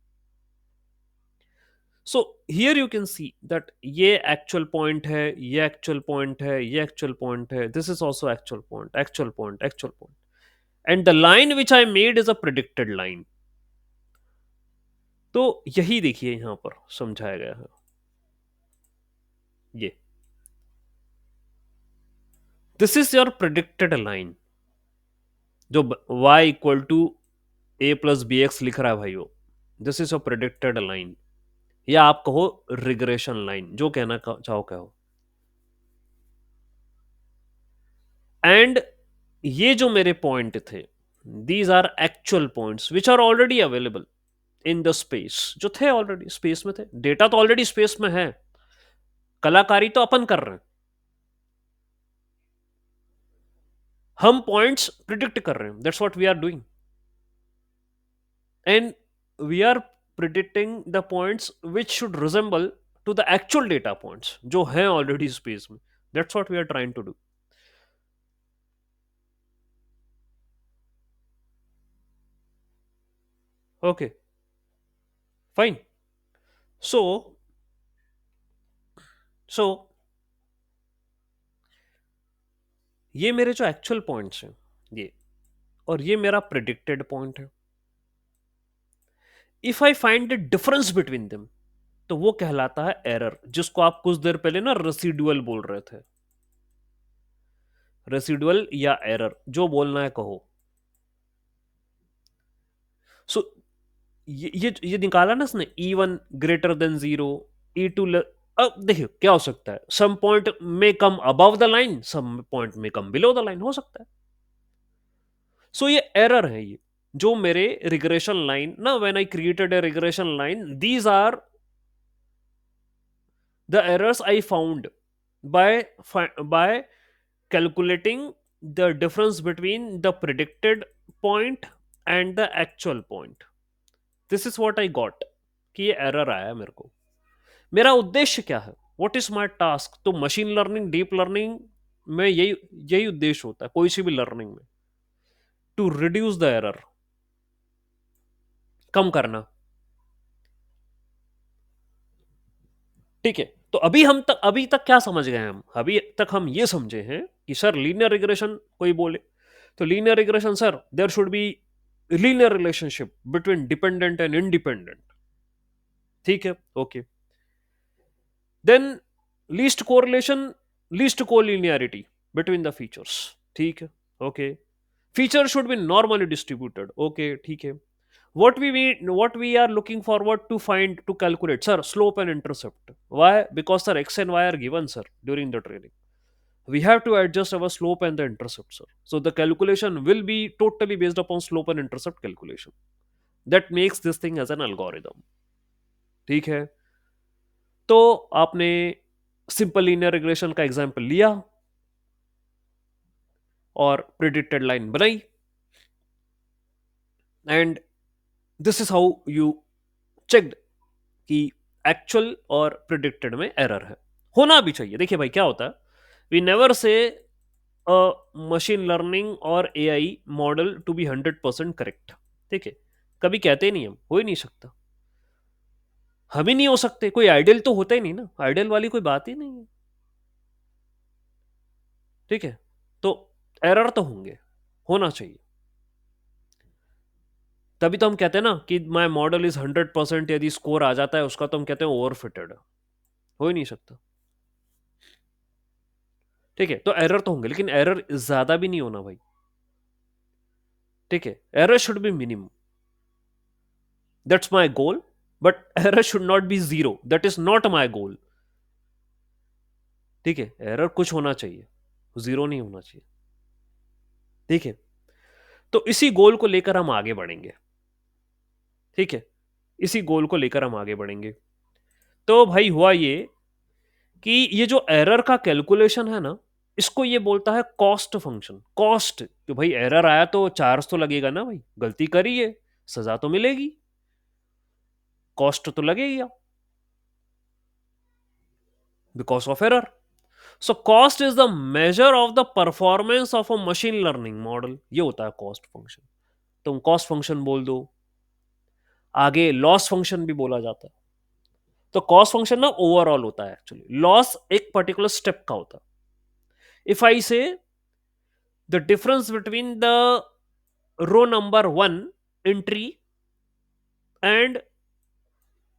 So here you can see that ये एक्चुअल पॉइंट है, ये एक्चुअल पॉइंट है, ये एक्चुअल पॉइंट है, this is also actual point, actual point, actual point, and the line which I made is a predicted line. तो यही देखिए यहां पर समझाया गया है. ये this is your predicted line, जो y equal to a plus b x लिख रहा है भाई, वो this is your predicted line, या आप कहो रिग्रेशन लाइन, जो कहना चाहो कहो. एंड ये जो मेरे पॉइंट थे, these are actual points which are already available in the space, जो थे ऑलरेडी स्पेस में थे, डेटा तो ऑलरेडी स्पेस में है, कलाकारी तो अपन कर रहे हैं, हम पॉइंट्स प्रिडिक्ट कर रहे हैं, that's what we are doing. And we are predicting the points which should resemble to the actual data points जो हैं ऑलरेडी स्पेस में. That's what we are trying to do. Okay, fine. So so ये मेरे जो एक्चुअल पॉइंट्स हैं, ये, और ये मेरा प्रिडिक्टेड पॉइंट है. If I find the difference between them, तो वो कहलाता है एरर, जिसको आप कुछ देर पहले ना रेसिडुअल बोल रहे थे. रेसिडुअल या एरर, जो बोलना है कहो. सो ये निकाला ना इसने, E1 ग्रेटर देन 0, E2 अब देखिए क्या हो सकता है, सम पॉइंट में come above the line, some point में कम बिलो द लाइन हो सकता है. सो ये एरर है, ये जो मेरे रिग्रेशन लाइन ना, when I created a regression line, these are the errors I found by calculating the difference between the predicted point and the actual point. This is what I got कि ये एरर आया मेरे को. मेरा उद्देश्य क्या है, व्हाट इज माई टास्क? तो मशीन लर्निंग, डीप लर्निंग में यही यही उद्देश्य होता है, कोई सी भी लर्निंग में, टू रिड्यूस द एरर, कम करना. ठीक है, तो अभी तक क्या समझ गए हम? अभी तक हम ये समझे हैं कि सर लीनियर रिग्रेशन कोई बोले तो linear regression, sir there should be linear relationship between dependent and independent. ठीक है, okay. Then least correlation, least collinearity between the features. ठीक है, okay. Feature should be normally distributed. Okay, ठीक है. What we are looking forward to find, to calculate, sir, slope and intercept. Why? Because sir, x and y are given, sir, during the training. We have to adjust our slope and the intercept, sir. So the calculation will be totally based upon slope and intercept calculation. That makes this thing as an algorithm. ठीक है, तो आपने सिंपल लीनियर रिग्रेशन का एग्जांपल लिया और प्रिडिक्टेड लाइन बनाई, and this is how you checked कि एक्चुअल और प्रिडिक्टेड में एरर है. होना भी चाहिए. देखिए भाई क्या होता है, we never say machine learning और AI model to be 100% correct. ठीक है, कभी कहते ही नहीं, हम हो ही नहीं सकता, हम ही नहीं हो सकते, कोई आइडियल तो होता ही नहीं ना, आइडियल वाली कोई बात ही नहीं है. ठीक है, तो एरर तो होंगे, होना चाहिए. तभी तो हम कहते हैं ना कि माई मॉडल इज 100%, यदि स्कोर आ जाता है उसका तो हम कहते हैं ओवर फिटेड, हो ही नहीं सकता. ठीक है, तो एरर तो होंगे, लेकिन एरर ज्यादा भी नहीं होना भाई. ठीक है, error should be minimum, that's my goal. But error should not be zero, that is not my goal. ठीक है, एरर कुछ होना चाहिए, जीरो नहीं होना चाहिए. ठीक है, तो इसी गोल को लेकर हम आगे बढ़ेंगे. ठीक है, इसी गोल को लेकर हम आगे बढ़ेंगे. तो भाई हुआ ये कि ये जो एरर का कैलकुलेशन है ना, इसको ये बोलता है कॉस्ट फंक्शन. कॉस्ट, तो भाई एरर आया तो चार्ज तो लगेगा ना भाई, गलती करी है, सजा तो मिलेगी, कॉस्ट तो लगेगी because of error. So cost is the measure of the performance of a machine learning model. ये होता है कॉस्ट फंक्शन. तुम कॉस्ट फंक्शन बोल दो, आगे लॉस फंक्शन भी बोला जाता है. तो कॉस्ट फंक्शन ना ओवरऑल होता है, एक्चुअली लॉस एक पर्टिकुलर स्टेप का होता है. If I say the difference between the row number 1 entry and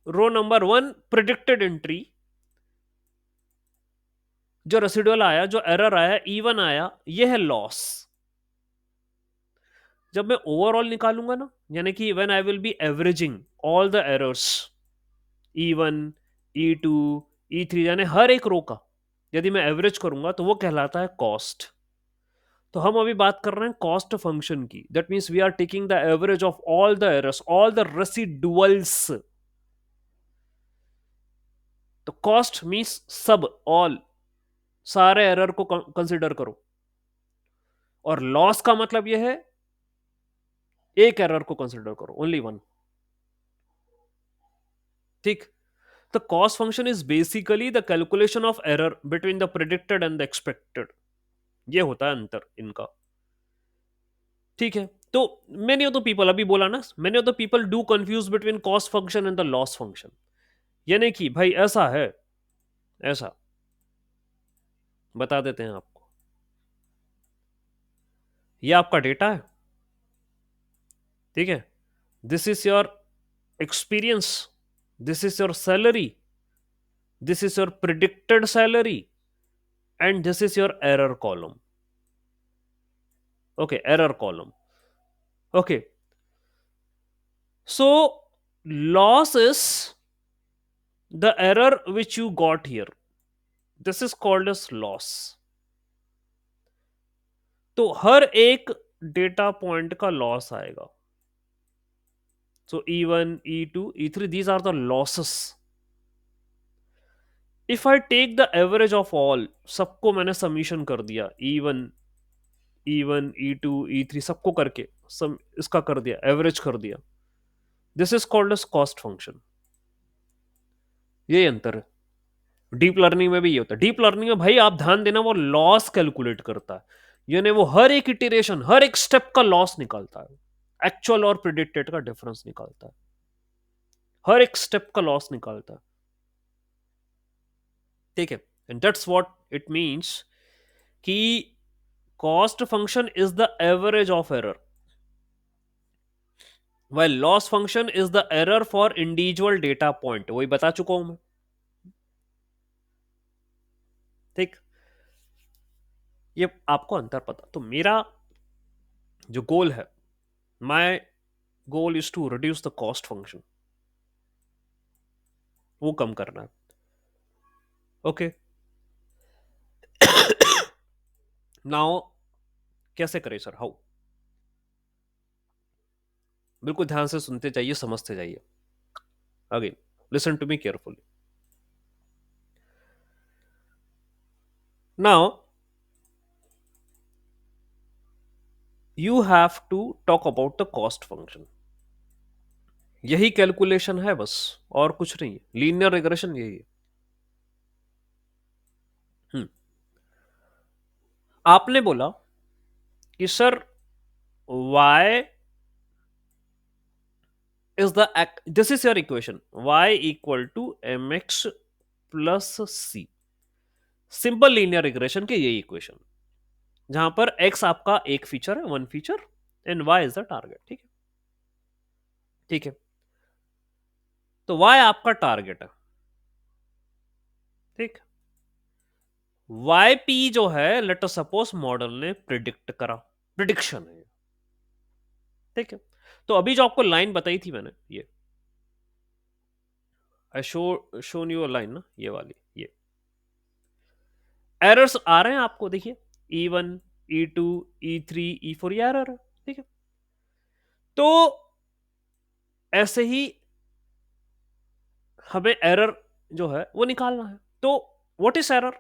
row number 1 predicted entry, जो रेसिडुअल आया, जो एरर आया, इवन आया, ये है लॉस. जब मैं ओवरऑल निकालूंगा ना, यानी कि when I will B averaging all the errors, E1, E2, E3, यानी हर एक रो का यदि मैं एवरेज करूंगा तो वो कहलाता है कॉस्ट. तो हम अभी बात कर रहे हैं कॉस्ट फंक्शन की. That means we are taking the average of all the errors, all the residuals. तो कॉस्ट मीन्स सब, ऑल, सारे एरर को कंसिडर करो. और लॉस का मतलब यह है एक एरर को कंसिडर करो, ओनली वन. ठीक. The cost function is basically the calculation of error between the predicted and the expected. ये होता है अंतर इनका. ठीक है. तो मेनी ऑफ द पीपल, अभी बोला ना, many of the people do confuse between cost function and the loss function. यानी कि भाई ऐसा है, ऐसा बता देते हैं आपको. ये आपका डेटा है. ठीक है. This is your experience, this is your salary, this is your predicted salary, and this is your error column. Okay, error column. Okay. So loss is the error which you got here. This is called as loss. तो हर एक डेटा पॉइंट का लॉस आएगा. So E1, E2, E3, these are the losses. If I take the average of all, सबको मैंने समीशन कर दिया, E1, E1, E2, E3 सबको करके इसका कर दिया, एवरेज कर दिया. This is called as cost function. ये अंतर है. डीप लर्निंग में भी ये होता है. डीप लर्निंग में भाई आप ध्यान देना, वो लॉस कैलकुलेट करता है. यानी वो हर एक इटरेशन, हर एक स्टेप का लॉस निकालता है, एक्चुअल और प्रिडिक्टेड का डिफरेंस निकालता है, हर एक स्टेप का लॉस निकालता है. ठीक है. And that's what it means कि cost function is the average of error, while loss function is the error for individual data point. वही बता चुका हूं मैं. ठीक. ये आपको अंतर पता. तो मेरा जो गोल है, my goal is to reduce the cost function, वो कम करना है. ओके. नाउ कैसे करें सर, हाउ? बिल्कुल ध्यान से सुनते जाइए, समझते जाइए. Again listen to me carefully. Now you have to talk about the cost function. यही कैलकुलेशन है बस, और कुछ नहीं है. लीनियर रिग्रेशन यही है. आपने बोला कि sir y is the this is your equation, y equal to mx plus c. Simple linear regression के यही इक्वेशन, जहां पर x आपका एक फीचर है, one feature, and y is the target. ठीक है. ठीक है. तो y आपका टारगेट है. ठीक. yp जो है, लेट अस सपोज मॉडल ने प्रिडिक्ट करा, प्रिडिक्शन है. ठीक है. तो अभी जो आपको लाइन बताई थी मैंने, ये आई शोन यू लाइन ना, ये वाली, ये एरर्स आ रहे हैं आपको, देखिए E1, E2, E3, E4, ये एरर है. ठीक है. तो ऐसे ही हमें एरर जो है वो निकालना है. तो what is error?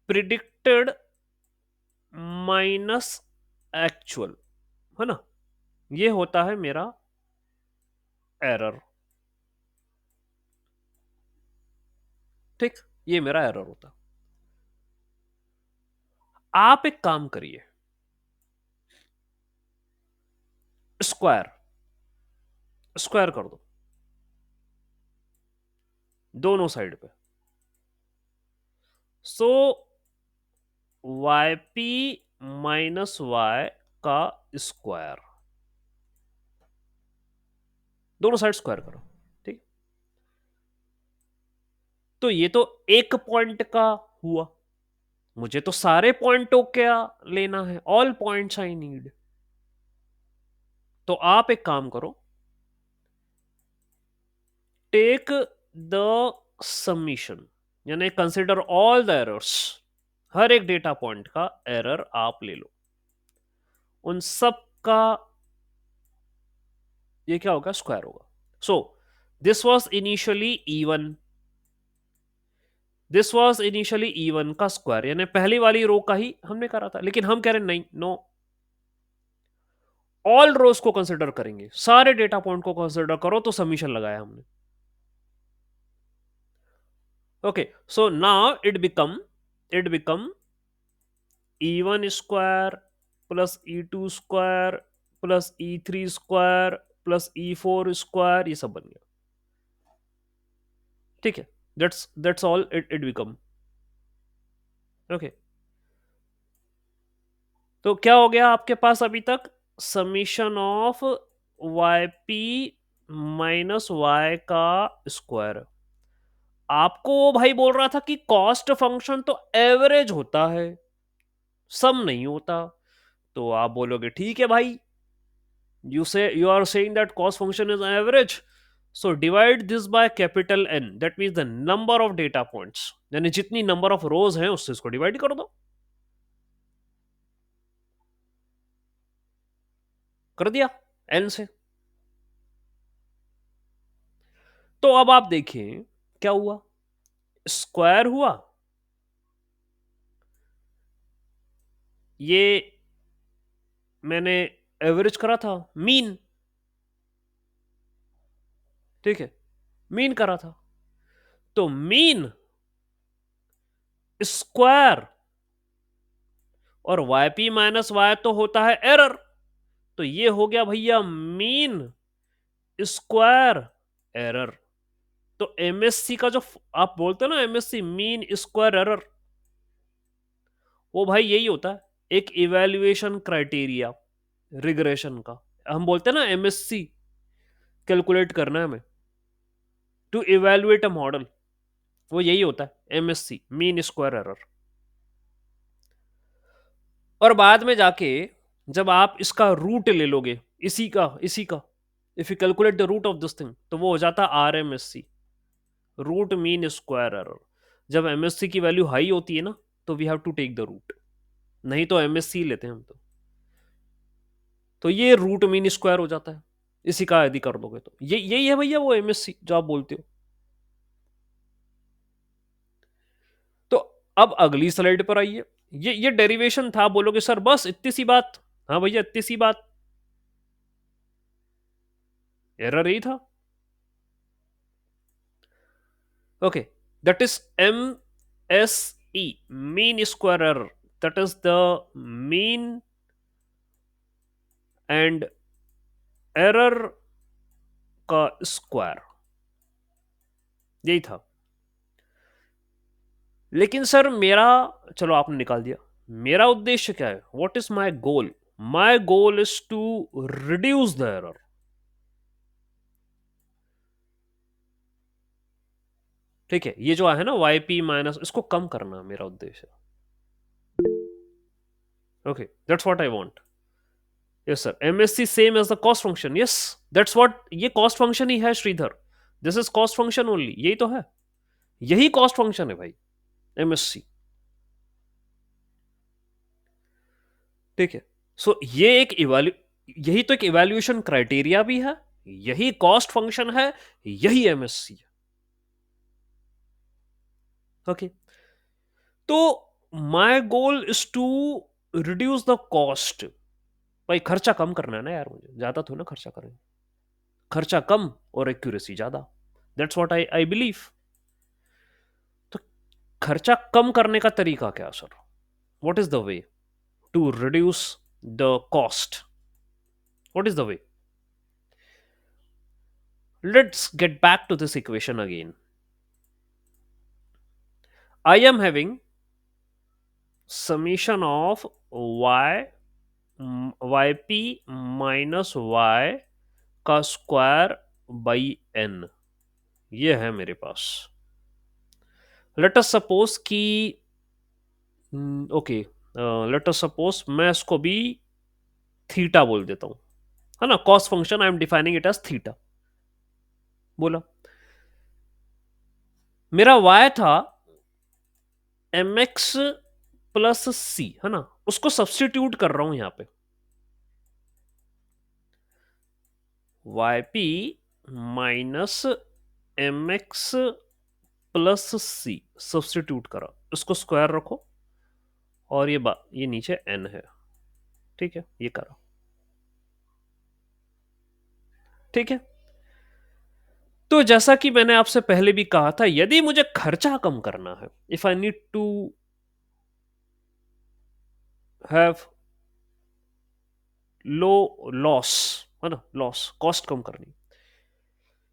Predicted minus actual, है ना. ये होता है मेरा एरर. ठीक. ये मेरा एरर होता. आप एक काम करिए, स्क्वायर, स्क्वायर कर दो. दोनों साइड पे। सो वाई पी माइनस वाई का स्क्वायर, दोनों साइड स्क्वायर करो। ठीक, तो ये तो एक पॉइंट का हुआ, मुझे तो सारे पॉइंटों का लेना है, ऑल पॉइंट्स आई नीड। तो आप एक काम करो, टेक द समीशन, यानी कंसिडर ऑल द एरर्स, हर एक डेटा पॉइंट का एरर आप ले लो, उन सब का ये क्या होगा, स्क्वायर होगा। So this was initially even, this was initially even का स्क्वायर, यानी पहली वाली रो का ही हमने करा था, लेकिन हम कह रहे हैं नहीं, नो, ऑल रोज को कंसिडर करेंगे, सारे डेटा पॉइंट को कंसिडर करो, तो समीशन लगाया हमने। Okay, so now it become e1 square plus e2 square plus e3 square plus e4 square, ये सब बन गया। ठीक है, that's all it become. Okay, तो क्या हो गया आपके पास अभी तक, summation of y p minus y का स्क्वायर। आपको वो भाई बोल रहा था कि कॉस्ट फंक्शन तो एवरेज होता है, सम नहीं होता, तो आप बोलोगे ठीक है भाई, you are saying that cost function is average, so divide this by capital N, that means the number of data points, यानी जितनी नंबर ऑफ रोज हैं उससे इसको डिवाइड कर दो। कर दिया N से। तो अब आप देखिए क्या हुआ, स्क्वायर हुआ, ये मैंने एवरेज करा था, मीन, ठीक है, मीन करा था, तो मीन स्क्वायर और वाई पी माइनस वाई तो होता है एरर, तो ये हो गया भैया मीन स्क्वायर एरर। तो एमएससी का जो आप बोलते हो ना, एमएससी मीन स्क्वायर एरर, वो भाई यही होता है, एक इवैल्यूएशन क्राइटेरिया रिग्रेशन का। हम बोलते हैं ना एमएससी कैलकुलेट करना है हमें टू इवैल्यूएट अ मॉडल, वो यही होता है एमएससी, मीन स्क्वायर एरर। और बाद में जाके जब आप इसका रूट ले लोगे, इसी का if you calculate the root of this thing, तो वो हो जाता है RMSE, root mean square error. जब एमएससी की वैल्यू हाई होती है ना, तो we have to take the root, नहीं तो एमएससी लेते हैं हम तो ये रूट मीन स्क्वायर हो जाता है, इसी का यदि कर दोगे तो ये यही है भैया वो एमएससी जो आप बोलते हो। तो अब अगली स्लाइड पर आइए, ये डेरिवेशन था, बोलोगे सर बस इतनी सी बात, हाँ भैया इतनी सी बात, एरर यही था। Okay, that is M S E, mean square error, that is the mean and error का स्क्वायर, यही था। लेकिन सर मेरा, चलो आपने निकाल दिया, मेरा उद्देश्य क्या है, what is my goal, my goal is to reduce the error. ठीक है, ये जो है ना वाई पी माइनस, इसको कम करना मेरा उद्देश्य। Okay, that's what I want. Yes sir, MSE same as the cost function, yes that's what, ये कॉस्ट फंक्शन ही है Shridhar, this is cost function only, यही तो है, यही कॉस्ट फंक्शन है भाई, एमएससी। ठीक है, सो ये एक यही तो एक इवैल्यूएशन क्राइटेरिया भी है, यही कॉस्ट फंक्शन है, यही एमएससी है। ओके, तो my goal is to reduce the cost, भाई खर्चा कम करना है ना यार, मुझे ज्यादा थोड़ा ना खर्चा करें, खर्चा कम और एक्यूरेसी ज्यादा, दैट्स व्हाट आई बिलीव। तो खर्चा कम करने का तरीका क्या sir, what is the way to reduce the cost, what is the way, let's get back to this equation again. I am having summation of y y p minus y का स्क्वायर बाई एन, ये है मेरे पास. लेट अस सपोज कि ओके, लेट अस सपोज मैं इसको भी थीटा बोल देता हूं, है ना. Cost function I am defining it as theta. बोला मेरा y था mx प्लस सी, है ना. उसको सब्स्टिट्यूट कर रहा हूं यहां पे. yp माइनस mx प्लस सी सब्स्टिट्यूट करा, उसको स्क्वायर रखो और ये नीचे n है. ठीक है, ये करा. ठीक है. तो जैसा कि मैंने आपसे पहले भी कहा था, यदि मुझे खर्चा कम करना है, if I need to have low loss, है ना, लॉस, कॉस्ट कम करनी,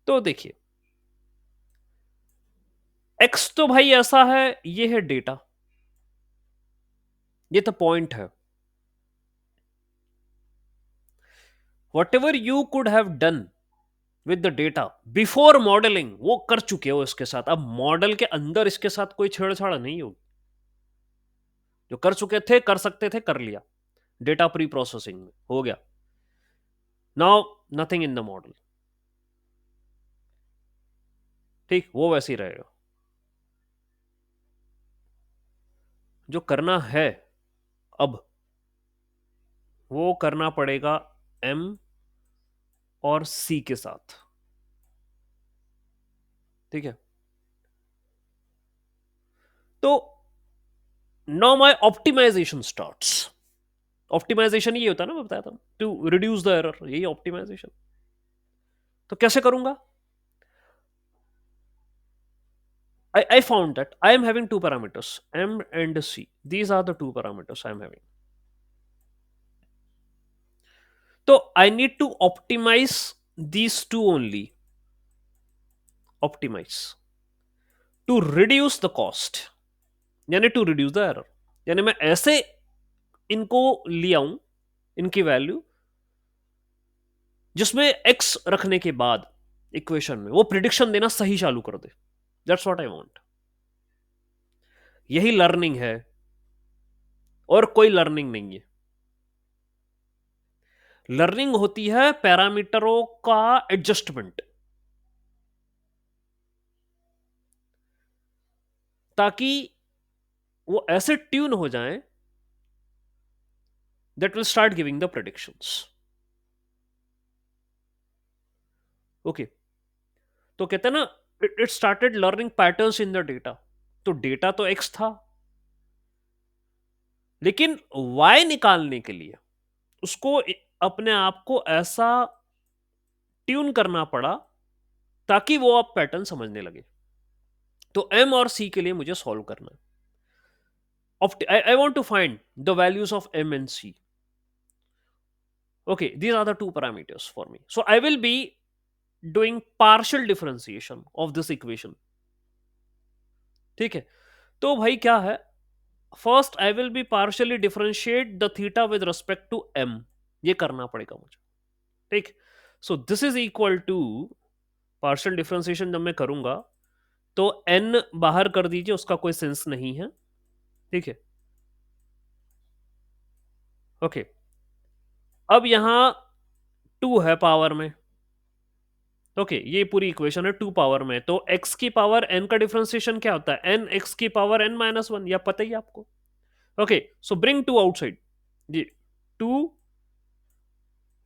तो देखिए एक्स तो भाई ऐसा है, ये है डेटा, ये तो पॉइंट है. What ever you could have done with the data before modelling, वो कर चुके हो इसके साथ. अब मॉडल के अंदर इसके साथ कोई छेड़छाड़ नहीं होगी. जो कर चुके थे, कर सकते थे, कर लिया. डेटा प्री प्रोसेसिंग में हो गया. Now nothing in the model. ठीक, वो वैसे ही रहेगा. जो करना है अब, वो करना पड़ेगा एम और सी के साथ. ठीक है. तो now my optimization starts. Optimization ये होता है ना, मैं बताया था, टू रिड्यूस द एरर, यही ऑप्टिमाइजेशन. तो कैसे करूंगा? I found that I am having two parameters, M and C. These are the two parameters I am having. So I need to optimize these two only. Optimize. To reduce the cost. यानी to reduce the error. यानी मैं ऐसे इनको ले आऊं, इनकी वैल्यू, जिसमें x रखने के बाद इक्वेशन में वो प्रिडिक्शन देना सही चालू कर दे. That's what I want. यही लर्निंग है, और कोई लर्निंग नहीं है. लर्निंग होती है पैरामीटरों का एडजस्टमेंट, ताकि वो ऐसे ट्यून हो जाएं that will start giving the predictions. Okay. तो कहते हैं ना, it started learning patterns in the data. तो डेटा तो एक्स था, लेकिन वाई निकालने के लिए उसको अपने आप को ऐसा ट्यून करना पड़ा ताकि वो अब पैटर्न समझने लगे. तो एम और सी के लिए मुझे सॉल्व करना है. I want to find the values of m and c. Okay, these are the two parameters for me. So I will be doing partial differentiation of this equation. ठीक है. तो भाई क्या है, first I will be partially differentiate the theta with respect to m. ये करना पड़ेगा मुझे. ठीक. So this is equal to partial differentiation. जब मैं करूंगा तो एन बाहर कर दीजिए, उसका कोई सेंस नहीं है. ठीक है. ओके. अब यहां टू है पावर में. ओके, ये पूरी इक्वेशन है टू पावर में. तो x की पावर n का डिफरेंशिएशन क्या होता है? n x की पावर n माइनस वन, या पता ही है आपको. Okay, so bring two outside. ये टू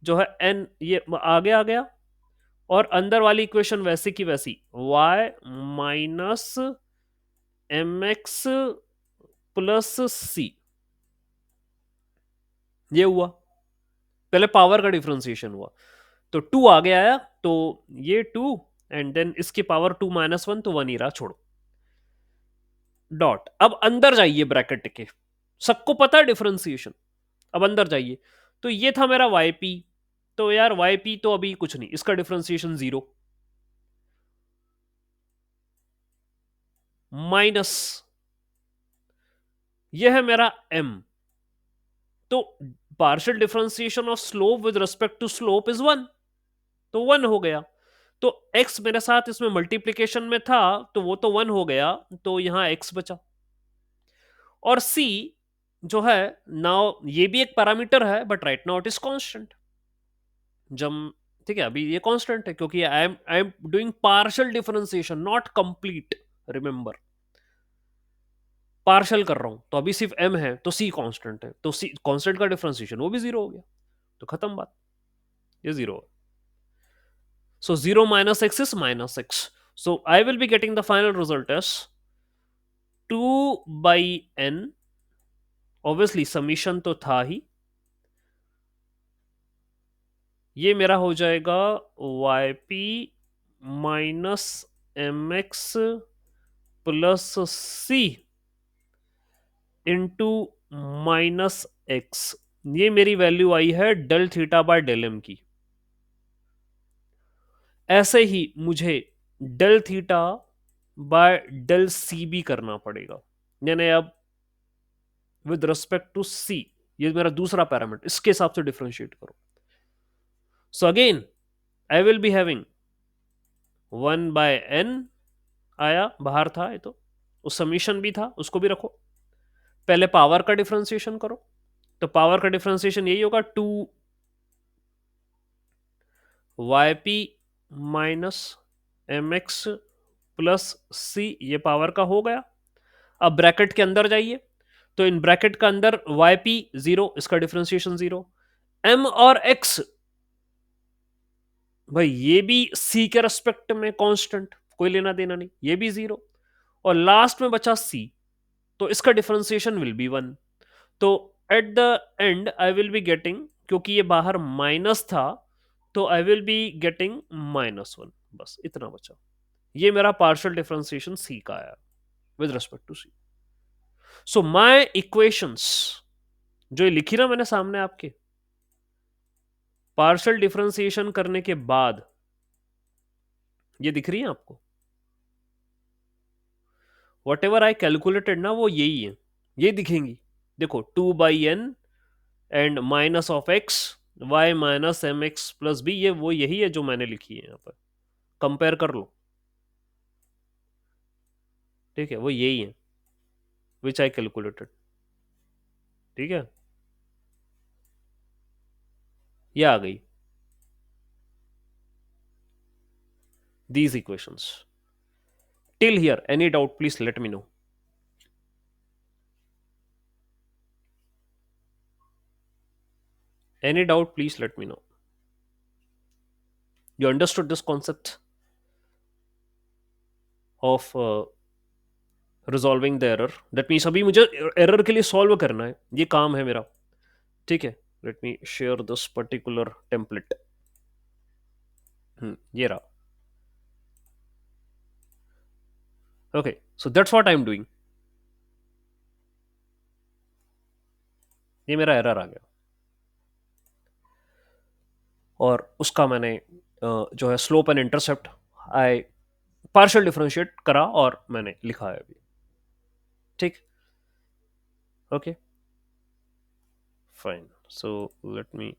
जो है n, ये आगे आ गया, और अंदर वाली इक्वेशन वैसी की वैसी, y minus m x plus c. ये हुआ, पहले पावर का डिफरेंशिएशन हुआ. तो टू आगे आया, तो ये टू, एंड देन इसकी पावर टू माइनस वन, तो वन ही रहा, छोड़ो. डॉट. अब अंदर जाइए ब्रैकेट के, सबको पता है डिफरेंशिएशन. अब अंदर जाइए. तो ये था मेरा yp. तो यार yp तो अभी कुछ नहीं, इसका डिफरेंशिएशन जीरो, माइनस ये है मेरा m। तो partial differentiation of slope with respect to slope is 1, तो 1 हो गया। तो x मेरे साथ इसमें मल्टीप्लिकेशन में था, तो वो तो 1 हो गया, तो यहां x बचा। और c जो है, नाउ ये भी एक पैरामीटर है, but right now it is constant. जब ठीक है, अभी ये कांस्टेंट है क्योंकि I am doing partial differentiation, not complete. Remember, partial कर रहा हूं, तो अभी सिर्फ m है, तो c कांस्टेंट है, तो c कांस्टेंट का डिफरेंशिएशन वो भी जीरो हो गया, तो खत्म बात, ये जीरो है। So 0 minus x is minus x. So I will be getting the final result as 2 by n. Obviously summation तो था ही, ये मेरा हो जाएगा yp minus m x plus c into minus x. ये मेरी वैल्यू आई है del theta by del m की। ऐसे ही मुझे del theta by del c भी करना पड़ेगा, यानी अब विद रिस्पेक्ट टू सी, ये मेरा दूसरा पैरामीटर, इसके हिसाब से डिफरेंशिएट करो। So again I will be having 1 by n, आया बाहर था ये, तो उस समीशन भी था, उसको भी रखो। पहले पावर का डिफरेंशिएशन करो, तो पावर का डिफरेंशिएशन यही होगा 2 y p minus m x plus c, ये पावर का हो गया। अब ब्रैकेट के अंदर जाइए, तो इन ब्रैकेट का अंदर वाई पी जीरो, इसका डिफरेंशिएशन जीरो, एम और एक्स भाई ये भी सी के रेस्पेक्ट में कांस्टेंट, कोई लेना देना नहीं, ये भी जीरो, और लास्ट में बचा सी, तो इसका डिफरेंशिएशन विल बी 1। तो at the and I will be getting, क्योंकि ये बाहर माइनस था, तो आई विल बी गेटिंग -1, बस इतना बचा। ये मेरा पार्शियल डिफरेंशिएशन सी का आया with respect to c. So my equations जो ये लिखी ना मैंने सामने आपके, पार्शियल डिफरेंशिएशन करने के बाद ये दिख रही है आपको, वट एवर आई कैलकुलेटेड ना, वो यही है, ये दिखेंगी। देखो 2 by n and minus of x y minus m x plus b, ये वो यही है जो मैंने लिखी है यहाँ पर, कंपेयर कर लो, ठीक है, वो यही है विच आई कैलकुलेटेड, ठीक है, ये आ गई these equations till here। any doubt please let me know। any doubt please let me know। you understood this concept of resolving the error? that means अभी मुझे एरर के लिए सॉल्व करना है, ये काम है मेरा, ठीक है। let me share this particular template। ये रहा। okay, so that's what I'm doing। ये मेरा एरर आ गया, और उसका मैंने जो है slope and intercept I partial differentiate करा और मैंने लिखा है अभी, ठीक। Okay fine, so let me